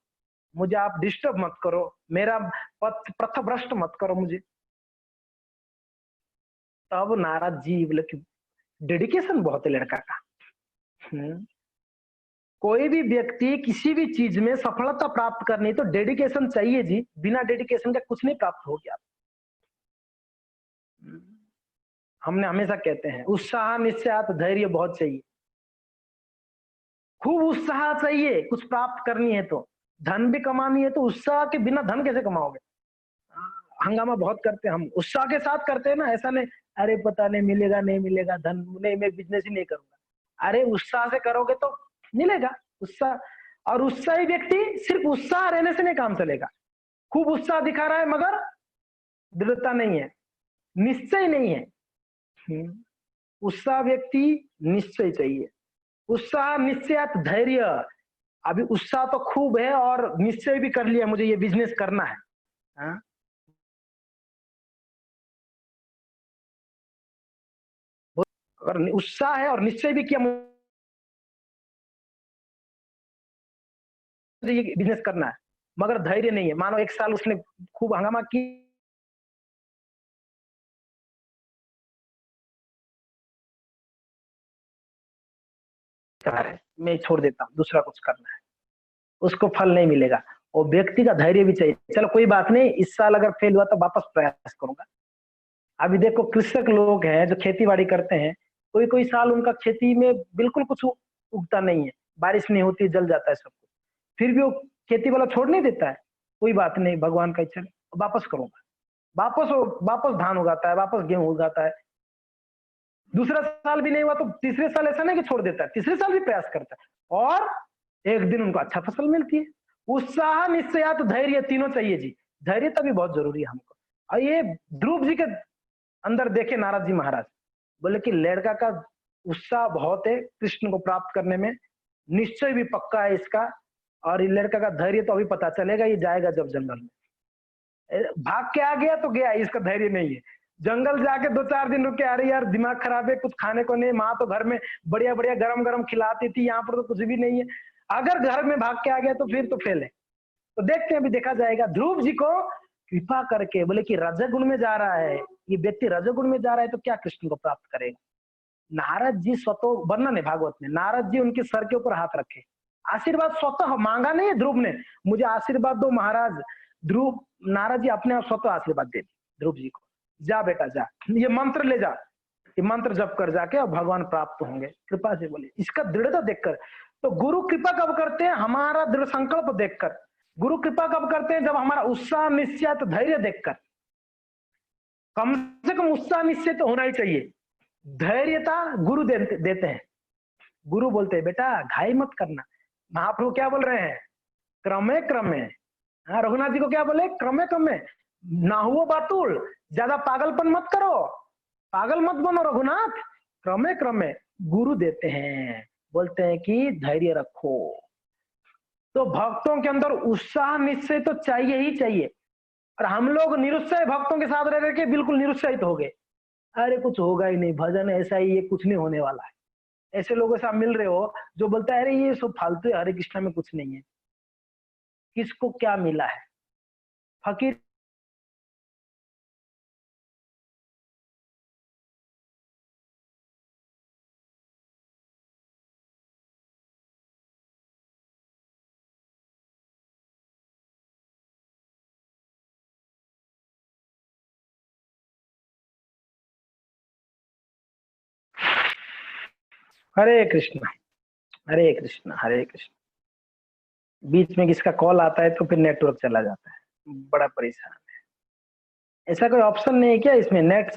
मुझे आप डिस्टर्ब मत करो, मेरा पथ पथभ्रष्ट मत करो मुझे। तब नारद जी बोले कि डेडिकेशन बहुत है लड़का का। कोई भी व्यक्ति किसी भी चीज में सफलता प्राप्त करनी तो डेडिकेशन चाहिए जी, बिना डेडिकेशन का कुछ नहीं प्राप्त हो गया। हमने हमेशा कहते हैं, उत्साह निश्चय धैर्य बहुत चाहिए, खूब उत्साह चाहिए कुछ प्राप्त करनी है तो। धन भी कमानी है तो उत्साह के बिना धन कैसे कमाओगे? हंगामा बहुत करते हैं हम, उत्साह के साथ करते हैं ना, ऐसा नहीं अरे पता नहीं मिलेगा नहीं मिलेगा धन, नहीं मैं बिजनेस ही नहीं करूंगा। अरे उत्साह से करोगे तो मिलेगा उत्साह। और उत्साही व्यक्ति सिर्फ उत्साह रहने से नहीं काम चलेगा, खूब उत्साह दिखा रहा है मगर दृढ़ता नहीं है, निश्चय नहीं है। उत्साह व्यक्ति निश्चय चाहिए, उत्साह निश्चयात धैर्य। अभी उत्साह तो खूब है और निश्चय भी कर लिया मुझे ये बिजनेस करना है। हाँ? अगर उत्साह है और निश्चय भी किया मुझे ये बिजनेस करना है, मगर धैर्य नहीं है, मानो एक साल उसने खूब हंगामा की, मैं छोड़ देता हूँ, दूसरा कुछ करना है, उसको फल नहीं मिलेगा। और व्यक्ति का धैर्य भी चाहिए, चलो कोई बात नहीं, इस साल अगर फेल हुआ तो वापस प्रयास करूंगा। अभी देखो कृषक लोग हैं जो खेती बाड़ी करते हैं, कोई कोई साल उनका खेती में बिल्कुल कुछ उगता नहीं है, बारिश नहीं होती, जल जाता है सब कुछ, फिर भी वो खेती वाला छोड़ नहीं देता है, कोई बात नहीं भगवान का इच्छा, वापस करूंगा, वापस वापस धान उगाता है, वापस गेहूं उगाता है। दूसरा साल भी नहीं हुआ तो तीसरे साल ऐसा नहीं कि छोड़ देता है, तीसरे साल भी प्रयास करता है और एक दिन उनको अच्छा फसल मिलती है। उत्साह निश्चयात धैर्य तीनों चाहिए जी, धैर्य तभी बहुत जरूरी है हमको। और ये ध्रुव जी के अंदर देखे नारद जी महाराज, बोले कि लड़का का उत्साह बहुत है कृष्ण को प्राप्त करने में, निश्चय भी पक्का है इसका, और ये लड़का का धैर्य तो अभी पता चलेगा, ये जाएगा जब जंगल में, भाग के आ गया तो गया, इसका धैर्य नहीं है। जंगल जाके 2-4 दिन रुक के, अरे यार दिमाग खराब है, कुछ खाने को नहीं, माँ तो घर में बढ़िया बढ़िया गरम गरम खिलाती थी, यहाँ पर तो कुछ भी नहीं है। अगर घर में भाग के आ गया तो फिर तो फेल है। तो देखते हैं, अभी देखा जाएगा। ध्रुव जी को कृपा करके बोले कि रजोगुण में जा रहा है, ये व्यक्ति रजोगुण में जा रहा है तो क्या कृष्ण को प्राप्त करेगा? नारद जी स्वतः, वर्णन है भागवत में, नारद जी उनके सर के ऊपर हाथ रखे, आशीर्वाद स्वतः मांगा नहीं है ध्रुव ने, मुझे आशीर्वाद दो महाराज। ध्रुव, नारद जी अपने आप स्वतः आशीर्वाद दे ध्रुव जी को, जा बेटा जा, ये मंत्र ले जा, ये मंत्र जप कर जाके और भगवान प्राप्त होंगे, कृपा से बोले। इसका दृढ़ता देखकर, तो गुरु कृपा कब करते हैं? हमारा दृढ़ संकल्प देखकर। गुरु कृपा कब करते हैं? जब हमारा उत्साह निश्चय तो धैर्य देखकर। कम से कम उत्साह निश्चय तो होना ही चाहिए। धैर्यता गुरु देते हैं। गुरु बोलते हैं बेटा घाई मत करना। महाप्रभु क्या बोल रहे हैं? क्रमे क्रमे। हाँ, रघुनाथ जी को क्या बोले? क्रमे क्रमे, ना हुआ बातुल, ज्यादा पागलपन मत करो, पागल मत बनो रघुनाथ, क्रमे क्रमे। गुरु देते हैं, बोलते हैं कि धैर्य रखो। तो भक्तों के अंदर उत्साह निश्चय तो चाहिए ही चाहिए। और हम लोग निरुत्साह भक्तों के साथ रह के बिल्कुल निरुत्साहित हो गए, अरे कुछ होगा ही नहीं, भजन ऐसा ही, ये कुछ नहीं होने वाला है। ऐसे लोगों से आप मिल रहे हो जो बोलता है अरे ये सब फालतू है, हरे कृष्णा में कुछ नहीं है। किसको क्या मिला है? फकीर हरे कृष्ण, हरे कृष्ण, हरे कृष्ण। बीच में किसका कॉल आता है तो फिर नेटवर्क चला जाता है, बड़ा परेशान। ऐसा कोई ऑप्शन नहीं है क्या इसमें, नेट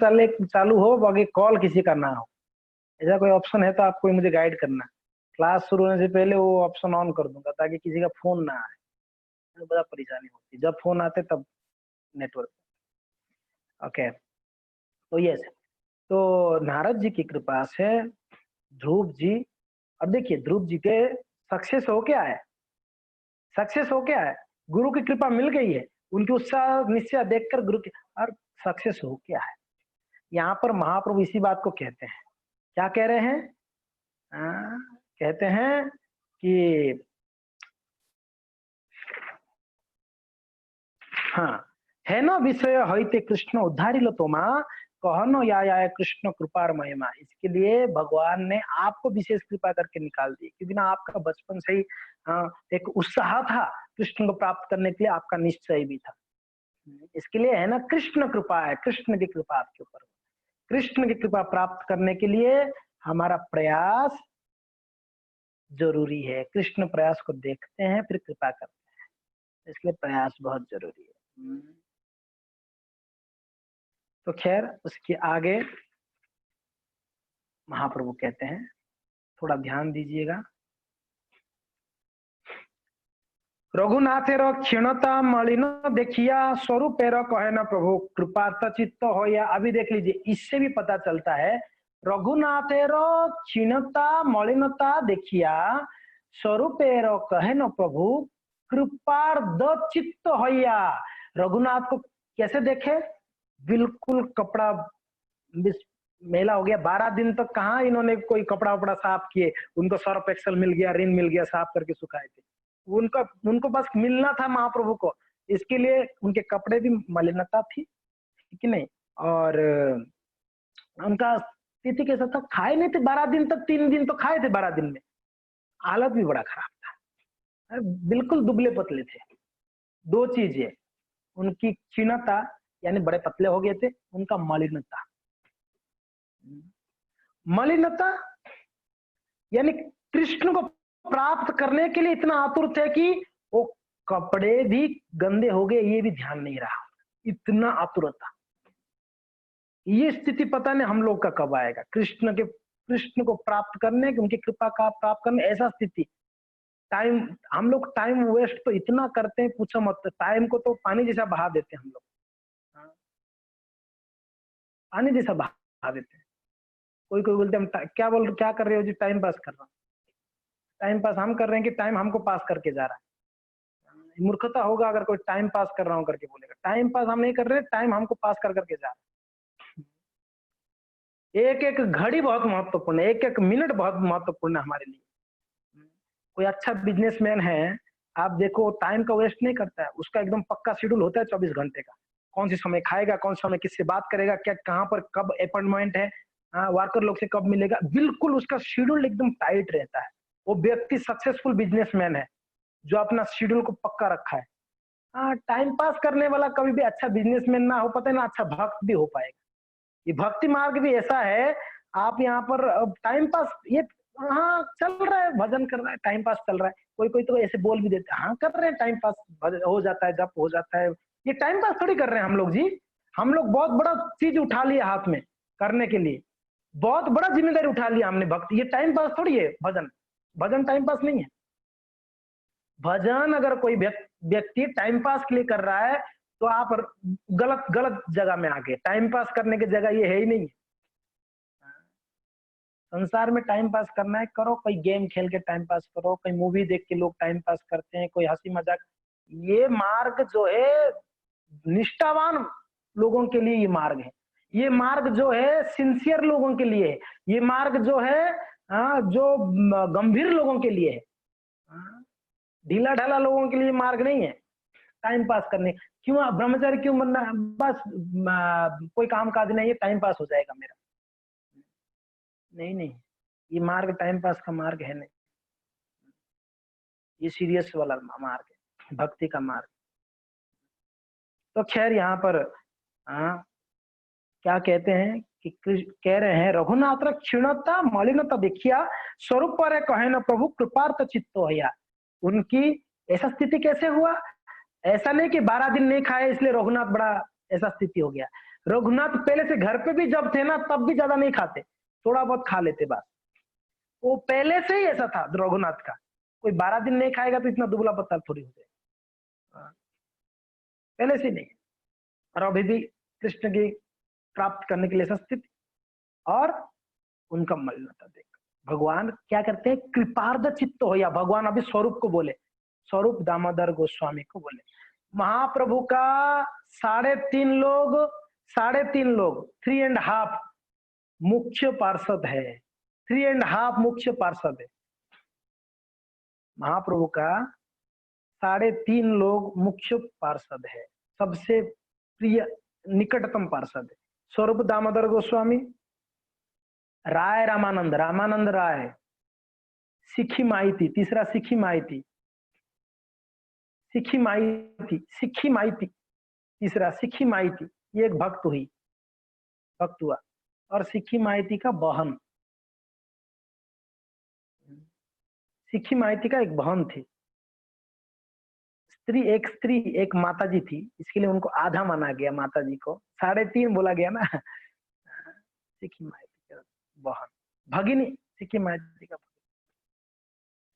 चालू हो बाकी कॉल किसी का ना हो? ऐसा कोई ऑप्शन है तो आप कोई मुझे गाइड करना। क्लास शुरू होने से पहले वो ऑप्शन ऑन कर दूंगा ताकि किसी का फोन ना आए, तो बड़ा परेशानी होती है जब फोन आते तब नेटवर्क। ओके, तो यस, तो नारद जी की कृपा से ध्रुव जी, अब देखिए ध्रुव जी के सक्सेस हो क्या है, सक्सेस हो क्या है, गुरु की कृपा मिल गई है, उनकी उत्साह निश्चय देखकर गुरु की, और सक्सेस हो क्या है। यहाँ पर महाप्रभु इसी बात को कहते हैं, क्या कह रहे हैं? कहते हैं कि हाँ, है ना विषय हईते कृष्ण उद्धारिलो तोमा, कहनो या कृष्ण कृपार महिमा। इसके लिए भगवान ने आपको विशेष कृपा करके निकाल दी, क्योंकि ना आपका बचपन से ही एक उत्साह था कृष्ण को प्राप्त करने के लिए, आपका निश्चय भी था। इसके लिए है ना कृष्ण कृपा है, कृष्ण की कृपा आपके ऊपर। कृष्ण की कृपा प्राप्त करने के लिए हमारा प्रयास जरूरी है। कृष्ण प्रयास को देखते हैं फिर कृपा करते हैं, इसलिए प्रयास बहुत जरूरी है। तो खैर उसके आगे महाप्रभु कहते हैं, थोड़ा ध्यान दीजिएगा। रघुनाथेर क्षीणता मलिन देखिया स्वरूपेर कहे न प्रभु कृपार्थ चित्त हो या। अभी देख लीजिए, इससे भी पता चलता है रघुनाथेर क्षीणता मलिनता देखिया स्वरूपेर कहे न प्रभु कृपार्थ चित्त होया। रघुनाथ को कैसे देखे? बिल्कुल कपड़ा मेला हो गया, 12 दिन तक कहाँ इन्होंने कोई कपड़ा वपड़ा साफ किए, उनको सर्फ एक्सल मिल गया, रिन मिल गया, साफ करके सुखाए थे। उनका उनको बस मिलना था महाप्रभु को, इसके लिए उनके कपड़े भी मलिनता थी, ठीक नहीं? और उनका स्थिति कैसा था, खाए नहीं थे 12 दिन तक, 3 दिन तो खाए थे 12 दिन में, हालत भी बड़ा खराब था, बिल्कुल दुबले पतले थे। दो चीजें, उनकी क्षीणता यानी बड़े पतले हो गए थे, उनका मलिनता। मलिनता यानी कृष्ण को प्राप्त करने के लिए इतना आतुर थे कि वो कपड़े भी गंदे हो गए ये भी ध्यान नहीं रहा, इतना आतुरता। ये स्थिति पता नहीं हम लोग का कब आएगा, कृष्ण को प्राप्त करने, उनकी कृपा का प्राप्त करने, ऐसा स्थिति। टाइम, हम लोग टाइम वेस्ट तो इतना करते हैं पूछो मत, टाइम को तो पानी जैसा बहा देते हैं हम लोग, पानी जैसा बहा देते हैं। कोई कोई बोलते हम क्या कर रहे हो जी? टाइम पास कर रहा हूँ। टाइम पास हम कर रहे हैं कि टाइम हमको पास करके जा रहा है? मूर्खता होगा अगर कोई टाइम पास कर रहा हूं करके बोलेगा। टाइम पास हम नहीं कर रहे, टाइम हमको पास कर करके जा रहा है। एक एक घड़ी बहुत महत्वपूर्ण है, एक एक मिनट बहुत महत्वपूर्ण है हमारे लिए। कोई अच्छा बिजनेसमैन है, आप देखो टाइम का वेस्ट नहीं करता है, उसका एकदम पक्का शेड्यूल होता है 24 घंटे का, कौन सी समय खाएगा, कौन सा समय किससे बात करेगा, क्या कहाँ पर कब अपॉइंटमेंट है, वर्कर लोग से कब मिलेगा, बिल्कुल उसका शेड्यूल एकदम टाइट रहता है। वो व्यक्ति सक्सेसफुल बिजनेसमैन है जो अपना शेड्यूल को पक्का रखा है। टाइम पास करने वाला कभी भी अच्छा बिजनेसमैन ना हो, पता है ना अच्छा भक्त भी हो पाएगा। ये भक्ति मार्ग भी ऐसा है, आप यहाँ पर टाइम पास ये, हाँ चल रहा है, भजन कर रहा है, टाइम पास चल रहा है। कोई कोई तो ऐसे बोल भी देते हैं, हाँ कर रहे हैं टाइम पास, हो जाता है, जब हो जाता है। ये टाइम पास थोड़ी कर रहे हैं हम लोग जी, हम लोग बहुत बड़ा चीज उठा लिया हाथ में करने के लिए, बहुत बड़ा जिम्मेदारी उठा लिया हमने भक्ति। ये टाइम पास थोड़ी है भजन, भजन टाइम पास नहीं है। भजन अगर कोई व्यक्ति टाइम पास के लिए कर रहा है तो आप गलत गलत जगह में आ गए, टाइम पास करने की जगह ये है ही नहीं। संसार में टाइम पास करना है करो, कोई गेम खेल के टाइम पास करो, कोई मूवी देख के लोग टाइम पास करते हैं, कोई हंसी मजाक। ये मार्ग जो है निष्ठावान लोगों के लिए, ये मार्ग है, ये मार्ग जो है सिंसियर लोगों के लिए है, ये मार्ग जो है जो गंभीर लोगों के लिए है, ढीला ढाला लोगों के लिए मार्ग नहीं है। टाइम पास करने क्यों ब्रह्मचारी क्यों बनना है? बस कोई काम काज नहीं है, टाइम पास हो जाएगा मेरा, नहीं नहीं, ये मार्ग टाइम पास का मार्ग है नहीं, ये सीरियस वाला मार्ग है, भक्ति का मार्ग। तो खैर यहाँ पर क्या कहते हैं कि कह रहे हैं रघुनाथ क्षीणता मलिनता देखिया स्वरूप पर कहे न प्रभु कृपार्थ चित्तो है। उनकी ऐसा स्थिति कैसे हुआ? ऐसा नहीं कि 12 दिन नहीं खाए इसलिए रघुनाथ बड़ा ऐसा स्थिति हो गया। रघुनाथ पहले से घर पे भी जब थे ना तब भी ज्यादा नहीं खाते, थोड़ा बहुत खा लेते बस। वो पहले से ही ऐसा था रघुनाथ का। कोई 12 दिन नहीं खाएगा तो इतना दुबला पत्ता थोड़ी हो जाएगा, पहले से नहीं। और अभी भी कृष्ण की प्राप्त करने के लिए स्थिति और उनका मलिनता देख भगवान क्या करते हैं? कृपार्ध चित्त हो। या भगवान अभी स्वरूप को बोले, स्वरूप दामोदर गोस्वामी को बोले। महाप्रभु का 3.5 लोग 3.5 मुख्य पार्षद है, 3.5 मुख्य पार्षद है। महाप्रभु का 3.5 लोग मुख्य पार्षद है, सबसे प्रिय निकटतम पार्षद है। स्वरूप दामोदर गोस्वामी, राय रामानंद, रामानंद राय, सिखी माइती, तीसरा सिखी माइती, सिखी माइती, सिखी माइती, तीसरा सिखी माइती, ये एक भक्त हुआ। और सिखी माइती का बहन, सिखी माइती का एक बहन थी, स्त्री एक माता जी थी, इसके लिए उनको आधा माना गया माता जी को, 3.5 बोला गया ना। सिखी माइती का बहन, भगिनी, सिखी माइती का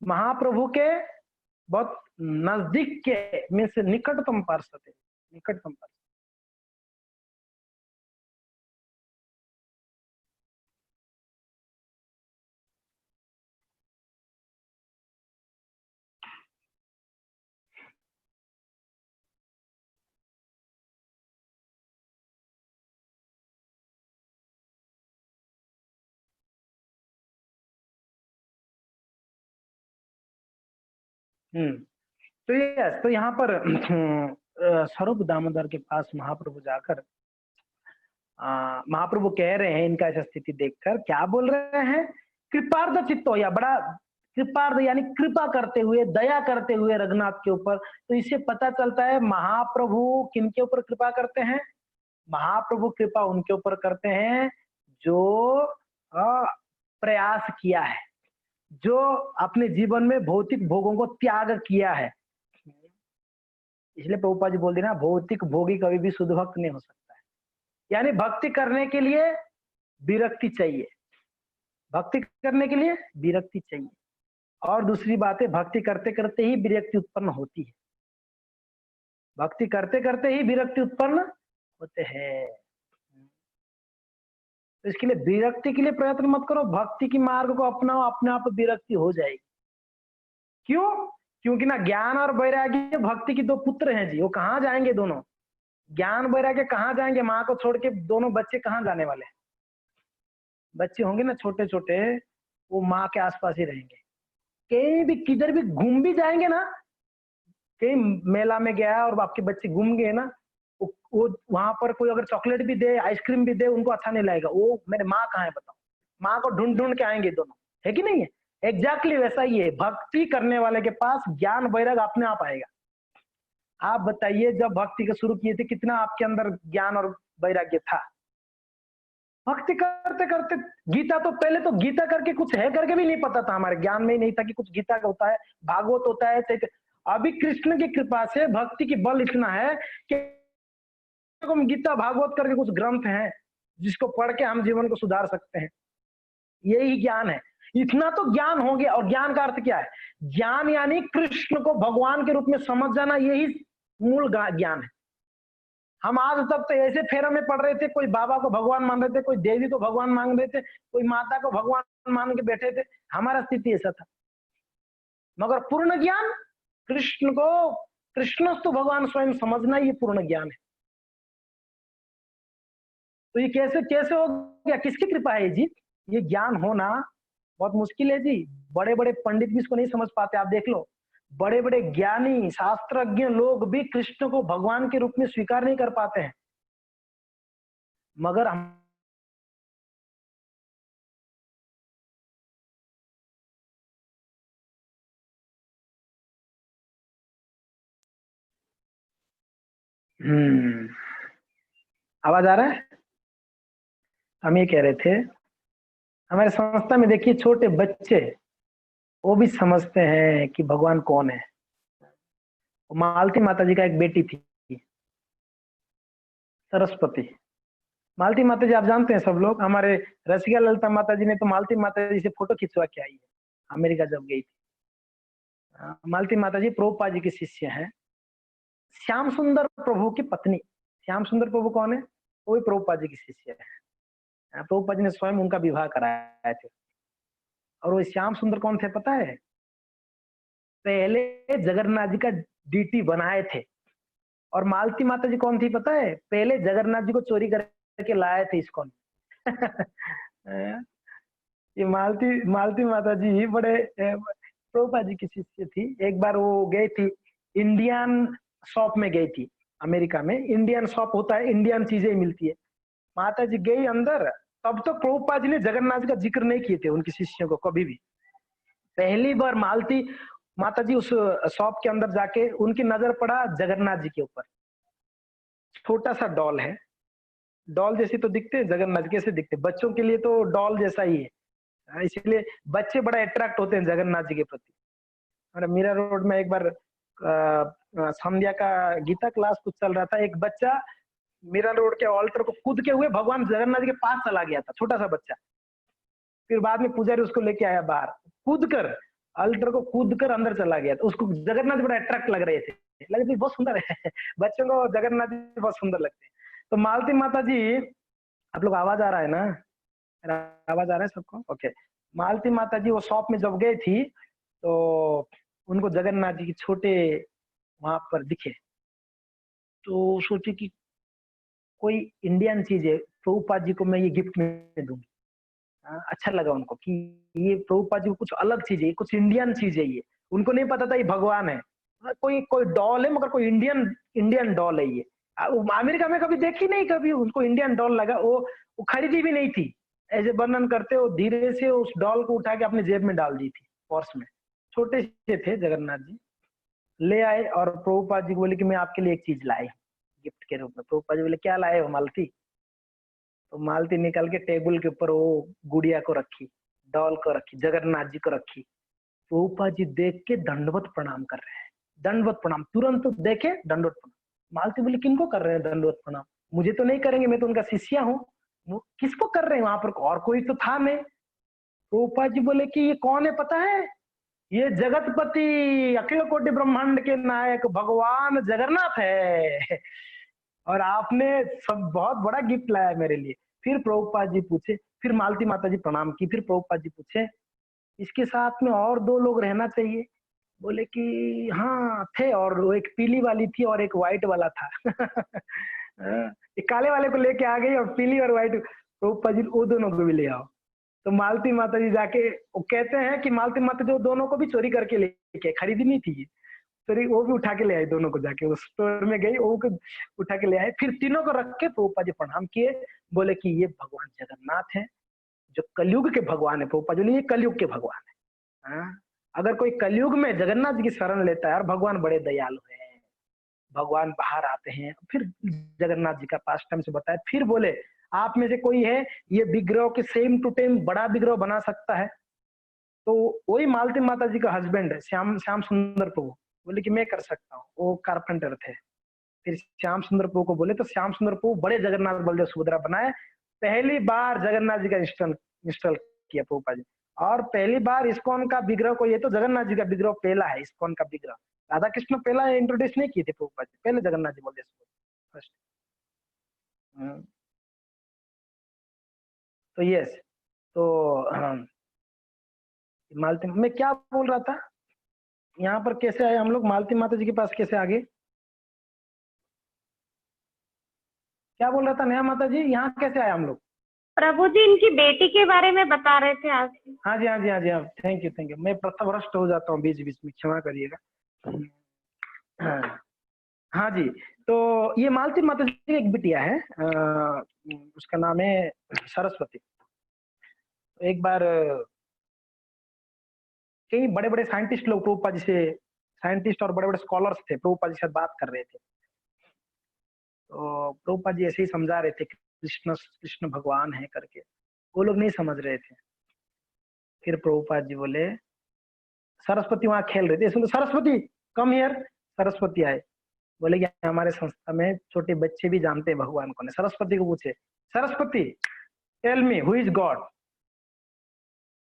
महाप्रभु के बहुत नजदीक के में से निकटतम पार्षद है, निकटतम पार्षद। तो यहाँ पर स्वरूप दामोदर के पास महाप्रभु जाकर महाप्रभु कह रहे हैं, इनका ऐसा स्थिति देखकर क्या बोल रहे हैं? कृपार्ध चित्तो, या बड़ा कृपार्ध यानी कृपा करते हुए, दया करते हुए रघुनाथ के ऊपर। तो इससे पता चलता है महाप्रभु किनके ऊपर कृपा करते हैं? महाप्रभु कृपा उनके ऊपर करते हैं जो प्रयास किया है, जो अपने जीवन में भौतिक भोगों को त्याग किया है। इसलिए प्रभुपाद जी बोल देना, भौतिक भोगी कभी भी शुद्ध भक्त नहीं हो सकता है। यानी भक्ति करने के लिए विरक्ति चाहिए, भक्ति करने के लिए विरक्ति चाहिए। और दूसरी बात है, भक्ति करते करते ही विरक्ति उत्पन्न होती है, भक्ति करते करते ही विरक्ति उत्पन्न होते हैं। तो इसके लिए विरक्ति के लिए प्रयत्न मत करो, भक्ति की मार्ग को अपनाओ, अपने आप विरक्ति हो जाएगी। क्यों? क्योंकि ना ज्ञान और वैराग्य भक्ति की 2 पुत्र हैं जी, वो कहाँ जाएंगे दोनों? ज्ञान वैराग्य कहाँ जाएंगे? माँ को छोड़ के दोनों बच्चे कहाँ जाने वाले हैं? बच्चे होंगे ना छोटे छोटे, वो माँ के आसपास ही रहेंगे। कहीं भी किधर भी घूम भी जाएंगे ना, कहीं मेला में गया और आपके बच्चे घूम गए ना, वो वहां पर कोई अगर चॉकलेट भी दे, आइसक्रीम भी दे, उनको अच्छा नहीं लगेगा। वो मेरे माँ कहाँ है बताओ, माँ को ढूंढ ढूंढ के आएंगे दोनों, है कि नहीं है? एग्जैक्टली वैसा ही है, भक्ति करने वाले के पास ज्ञान वैराग्य अपने आप आएगा। आप बताइए, जब भक्ति के शुरू किए थे कितना आपके अंदर ज्ञान और वैराग्य था? भक्ति करते करते, गीता तो पहले तो गीता करके कुछ है करके भी नहीं पता था, हमारे ज्ञान में ही नहीं था कि कुछ गीता का होता है, भागवत होता है, अभी कृष्ण की कृपा से भक्ति की बल इतना है कि गीता भागवत करके कुछ ग्रंथ हैं जिसको पढ़ के हम जीवन को सुधार सकते हैं। यही ज्ञान है, इतना तो ज्ञान हो गया। और ज्ञान का अर्थ क्या है? ज्ञान यानी कृष्ण को भगवान के रूप में समझ जाना, यही मूल ज्ञान है। हम आज तक तो ऐसे फेरा में पड़ रहे थे, कोई बाबा को भगवान मान रहे थे, कोई देवी को भगवान मान रहे थे, कोई माता को भगवान मान के बैठे थे, हमारा स्थिति ऐसा था। मगर पूर्ण ज्ञान, कृष्ण को कृष्णस्तु भगवान स्वयं समझना, ये पूर्ण ज्ञान है। तो ये कैसे कैसे हो गया? किसकी कृपा है जी? ये ज्ञान होना बहुत मुश्किल है जी, बड़े बड़े पंडित भी इसको नहीं समझ पाते। आप देख लो, बड़े बड़े ज्ञानी शास्त्रज्ञ लोग भी कृष्ण को भगवान के रूप में स्वीकार नहीं कर पाते हैं। मगर हम आवाज आ रहा है? हम ये कह रहे थे, हमारे संस्था में देखिए छोटे बच्चे वो भी समझते हैं कि भगवान कौन है। मालती माता जी का एक बेटी थी, सरस्वती। मालती माता जी आप जानते हैं सब लोग, हमारे रसिया ललिता माता जी ने तो मालती माता जी से फोटो खिंचवा के आई है, अमेरिका जब गई थी। मालती माता जी प्रभुपाद जी के शिष्य हैं। श्याम सुंदर प्रभु की पत्नी, श्याम सुंदर प्रभु कौन है? वो भी प्रभुपाद जी की शिष्य है। प्रभुपाद जी ने स्वयं उनका विवाह कराया थे। और वो श्याम सुंदर कौन थे पता है? पहले जगन्नाथ जी का डीटी बनाए थे। और मालती माता जी कौन थी पता है? पहले जगन्नाथ जी को चोरी करके लाए थे इस्कॉन। ये मालती मालती माता जी बड़े प्रभुपाद जी की शिष्य थी। एक बार वो गई थी, इंडियन शॉप में गई थी। अमेरिका में इंडियन शॉप होता है, इंडियन चीजें मिलती है। माता जी गई अंदर, तब तो प्रभुपाद जी ने जगन्नाथ जी का जिक्र नहीं किए थे उनके शिष्यों को कभी भी। पहली बार मालती माता जी उस शॉप के अंदर जाके उनकी नजर पड़ा जगन्नाथ जी के ऊपर। छोटा सा डॉल है, डॉल जैसे तो दिखते हैं जगन्नाथ जी, कैसे दिखते? बच्चों के लिए तो डॉल जैसा ही है। इसलिए बच्चे बड़ा अट्रैक्ट होते हैं जगन्नाथ जी के प्रति। और मीरा रोड में एक बार संध्या का गीता क्लास कुछ चल रहा था, एक बच्चा मीरा रोड के ऑल्टर को कूद के हुए भगवान जगन्नाथ जी के पास चला गया था, छोटा सा बच्चा। फिर बाद में पुजारी उसको लेके आया बाहर, कूद कर अल्टर को कूद कर अंदर चला गया। तो उसको जगन्नाथ बड़ा अट्रैक्ट लग रहे थे, लगे थे बहुत सुंदर है। बच्चों को जगन्नाथ जी बहुत सुंदर लगते हैं। तो मालती माता जी, आप लोग आवाज आ रहा है ना? मेरा आवाज आ रहा है सबको? ओके। मालती माता जी वो शॉप में जब गई थी तो उनको जगन्नाथ जी के छोटे वहां पर दिखे। तो सोचे कि कोई इंडियन चीज है, प्रभुपाद जी को मैं ये गिफ्ट में दूंगी। अच्छा लगा उनको कि ये प्रभुपाद जी को कुछ अलग चीज है, कुछ इंडियन चीज है ये। उनको नहीं पता था ये भगवान है। कोई कोई डॉल है मगर कोई इंडियन इंडियन डॉल है ये। अमेरिका में कभी देखी नहीं, कभी उनको इंडियन डॉल लगा। वो खरीदी भी नहीं थी। ऐसे वर्णन करते हो, धीरे से उस डॉल को उठा के अपने जेब में डाल दी थी, पर्स में। छोटे से थे जगन्नाथ जी, ले आए और प्रभुपाद जी को बोले कि मैं आपके लिए एक चीज लाए गिफ्ट के रूप में। प्रभुपाद जी बोले क्या लाए हो मालती? तो मालती निकल के टेबल के ऊपर वो गुड़िया को रखी, डॉल को रखी, जगन्नाथ जी को रखी। प्रभुपाद जी देख के दंडवत प्रणाम कर रहे हैं, दंडवत प्रणाम। तुरंत देखे दंडवत प्रणाम। मालती बोली किनको कर रहे हैं दंडवत प्रणाम? मुझे तो नहीं करेंगे, मैं तो उनका शिष्या हूँ। किसको कर रहे हैं? वहां पर और कोई तो था नहीं। प्रभुपाद जी बोले कि ये कौन है पता है? ये जगतपति, अखिल कोटि ब्रह्मांड के नायक भगवान जगन्नाथ है। और आपने सब बहुत बड़ा गिफ्ट लाया मेरे लिए। फिर प्रभुपाद जी पूछे, फिर मालती माता जी प्रणाम की, फिर प्रभुपाद जी पूछे इसके साथ में और दो लोग रहना चाहिए? बोले कि हाँ थे, और वो एक पीली वाली थी और एक व्हाइट वाला था। एक काले वाले को लेके आ गई और पीली और व्हाइट, प्रभुपाद जी वो दोनों को भी ले आओ। तो मालती माता जी जाके वो कहते हैं कि मालती माता जी दोनों को भी चोरी करके लेके, खरीदी नहीं थी ये, चोरी वो भी उठा के ले आए। दोनों को जाके उस स्टोर में गई, वो को उठा के ले आए। फिर तीनों को रख के प्रभुपाद जी प्रणाम किए, बोले कि ये भगवान जगन्नाथ है जो कलयुग के भगवान है। प्रभुपाद जी बोले ये कलयुग के भगवान है। अगर कोई कलयुग में जगन्नाथ जी की शरण लेता है, और भगवान बड़े दयालु है, भगवान बाहर आते हैं। फिर जगन्नाथ जी का पास्ट टाइम से बताया, फिर बोले आप में से कोई है ये विग्रह के सेम टू सेम बड़ा विग्रह बना सकता है? तो वही मालती माता जी का हस्बैंड है श्याम श्याम सुंदर प्रभु, बोले कि मैं कर सकता हूँ। वो कारपेंटर थे। फिर श्याम सुंदर प्रभु को बोले, तो श्याम सुंदर प्रभु बड़े जगन्नाथ बलदेव सुभद्रा बनाए। पहली बार जगन्नाथ जी का इंस्टॉल इंस्टॉल किया प्रभुपाद जी। और पहली बार इस्कॉन का विग्रह को, ये तो जगन्नाथ जी का विग्रह पहला है, इस्कॉन का विग्रह। राधा कृष्ण पहला इंट्रोड्यूस नहीं किए थे प्रभुपाद जी, पहले जगन्नाथ जी बलदेव फर्स्ट। तो यस, तो मालती, मैं क्या बोल रहा था? यहाँ पर कैसे आए हम लोग? मालती माता जी के पास कैसे आगे? क्या बोल रहा था नया माता जी, यहाँ कैसे आए हम लोग? प्रभु जी इनकी बेटी के बारे में बता रहे थे आज। हाँ जी, हाँ जी, हाँ जी, हाँ। Thank you, thank you. मैं प्रथमभ्रष्ट हो जाता हूँ बीच बीच में, क्षमा करिएगा। हाँ, हाँ जी। तो ये मालती माता जी की एक बिटिया है, उसका नाम है सरस्वती। एक बार कई बड़े बड़े साइंटिस्ट लोग प्रभुपाद जी से, साइंटिस्ट और बड़े बड़े स्कॉलर्स थे, प्रभुपाद जी से बात कर रहे थे। तो प्रभुपाद जी ऐसे ही समझा रहे थे कृष्ण कृष्ण भगवान है करके, वो लोग नहीं समझ रहे थे। फिर प्रभुपाद जी बोले, सरस्वती वहां खेल रही थी, इसमें तो सरस्वती कम हियर, सरस्वती आए, बोले कि हमारे संस्था में छोटे बच्चे भी जानते हैं भगवान कौन है। सरस्वती को पूछे, Saraswati tell me who is God.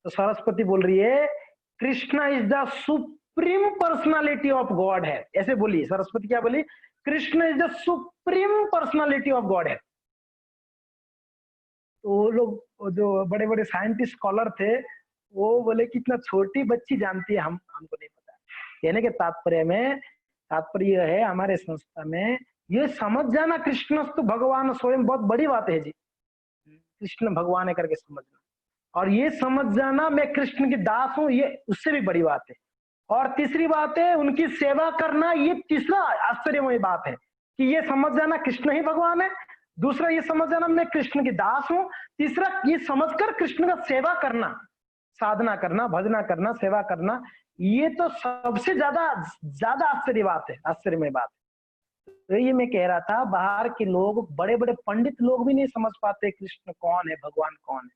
तो सरस्वती बोल रही है, Krishna is the supreme personality of God है, ऐसे बोली सरस्वती। क्या बोली? Krishna is the supreme personality of God है। तो वो लोग जो बड़े बड़े साइंटिस्ट स्कॉलर थे, वो बोले कि इतना छोटी बच्ची जानती है, हमको नहीं पता। कहने के तात्पर्य यह है, हमारे संस्था में ये समझ जाना कृष्ण तो भगवान स्वयं बहुत बड़ी बात है जी। कृष्ण भगवान है करके समझना, और ये समझ जाना मैं कृष्ण की दास हूं, ये उससे भी बड़ी बात है। और तीसरी बात है उनकी सेवा करना, ये तीसरा आश्चर्यमय बात है कि ये समझ जाना कृष्ण ही भगवान है। दूसरा ये समझ जाना मैं कृष्ण की दास हूं। तीसरा ये समझकर कृष्ण का सेवा करना, साधना करना, भजना करना, सेवा करना, ये तो सबसे ज्यादा ज्यादा आश्चर्य बात है, आश्चर्यमय बात है। तो ये मैं कह रहा था, बाहर के लोग, बड़े बड़े पंडित लोग भी नहीं समझ पाते कृष्ण कौन है, भगवान कौन है।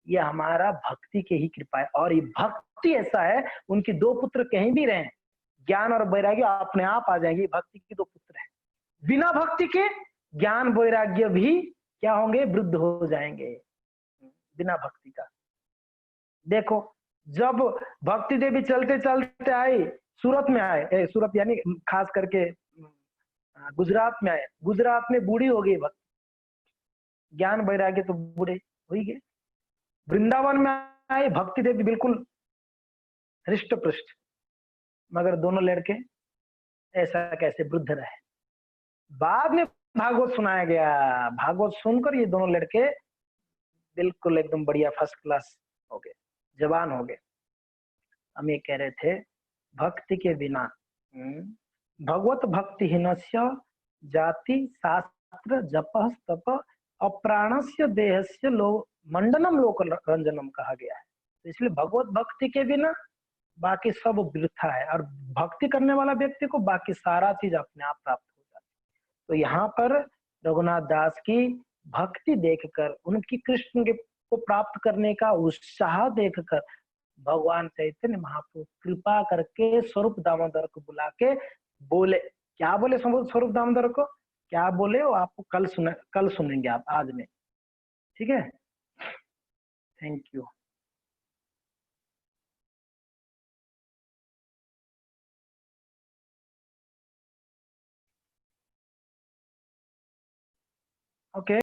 ये हमारा भक्ति के ही कृपा है। और ये भक्ति ऐसा है, उनके दो पुत्र कहीं भी रहे, ज्ञान और वैराग्य अपने आप आ जाएंगे। भक्ति के दो पुत्र हैं, बिना भक्ति के ज्ञान वैराग्य भी क्या होंगे? वृद्ध हो जाएंगे बिना भक्ति का। देखो, जब भक्ति देवी चलते चलते आई, सूरत में आए, सूरत यानी खास करके गुजरात में आए, गुजरात में बूढ़ी हो गई भक्ति, ज्ञान वैराग्य तो बूढ़े हो ही गए। वृंदावन में आए, भक्ति देवी बिल्कुल हृष्ट पृष्ठ, मगर दोनों लड़के ऐसा कैसे वृद्ध रहे। बाद में भागवत सुनाया गया, भागवत सुनकर ये दोनों लड़के बिल्कुल एकदम बढ़िया फर्स्ट क्लास हो गए, जवान हो गए। हम ये कह रहे थे, भक्ति के बिना भगवत भक्तिहीनस्य जाति शास्त्र जपः तप अप्राणस्य देहस्य मंडनम लोक रंजनम कहा गया है। तो इसलिए भगवत भक्ति के बिना बाकी सब वृथा है, और भक्ति करने वाला व्यक्ति को बाकी सारा चीज अपने आप प्राप्त हो जाती है। तो यहाँ पर रघुनाथ दास की भक्ति देखकर, उनकी कृष्ण के को प्राप्त करने का उत्साह देखकर भगवान चैतन्य महाप्रभु कृपा करके स्वरूप दामोदर को बुला के बोले, क्या बोले स्वरूप दामोदर को? क्या बोले वो आपको कल सुनेंगे आप, आज में। ठीक है, थैंक यू। ओके।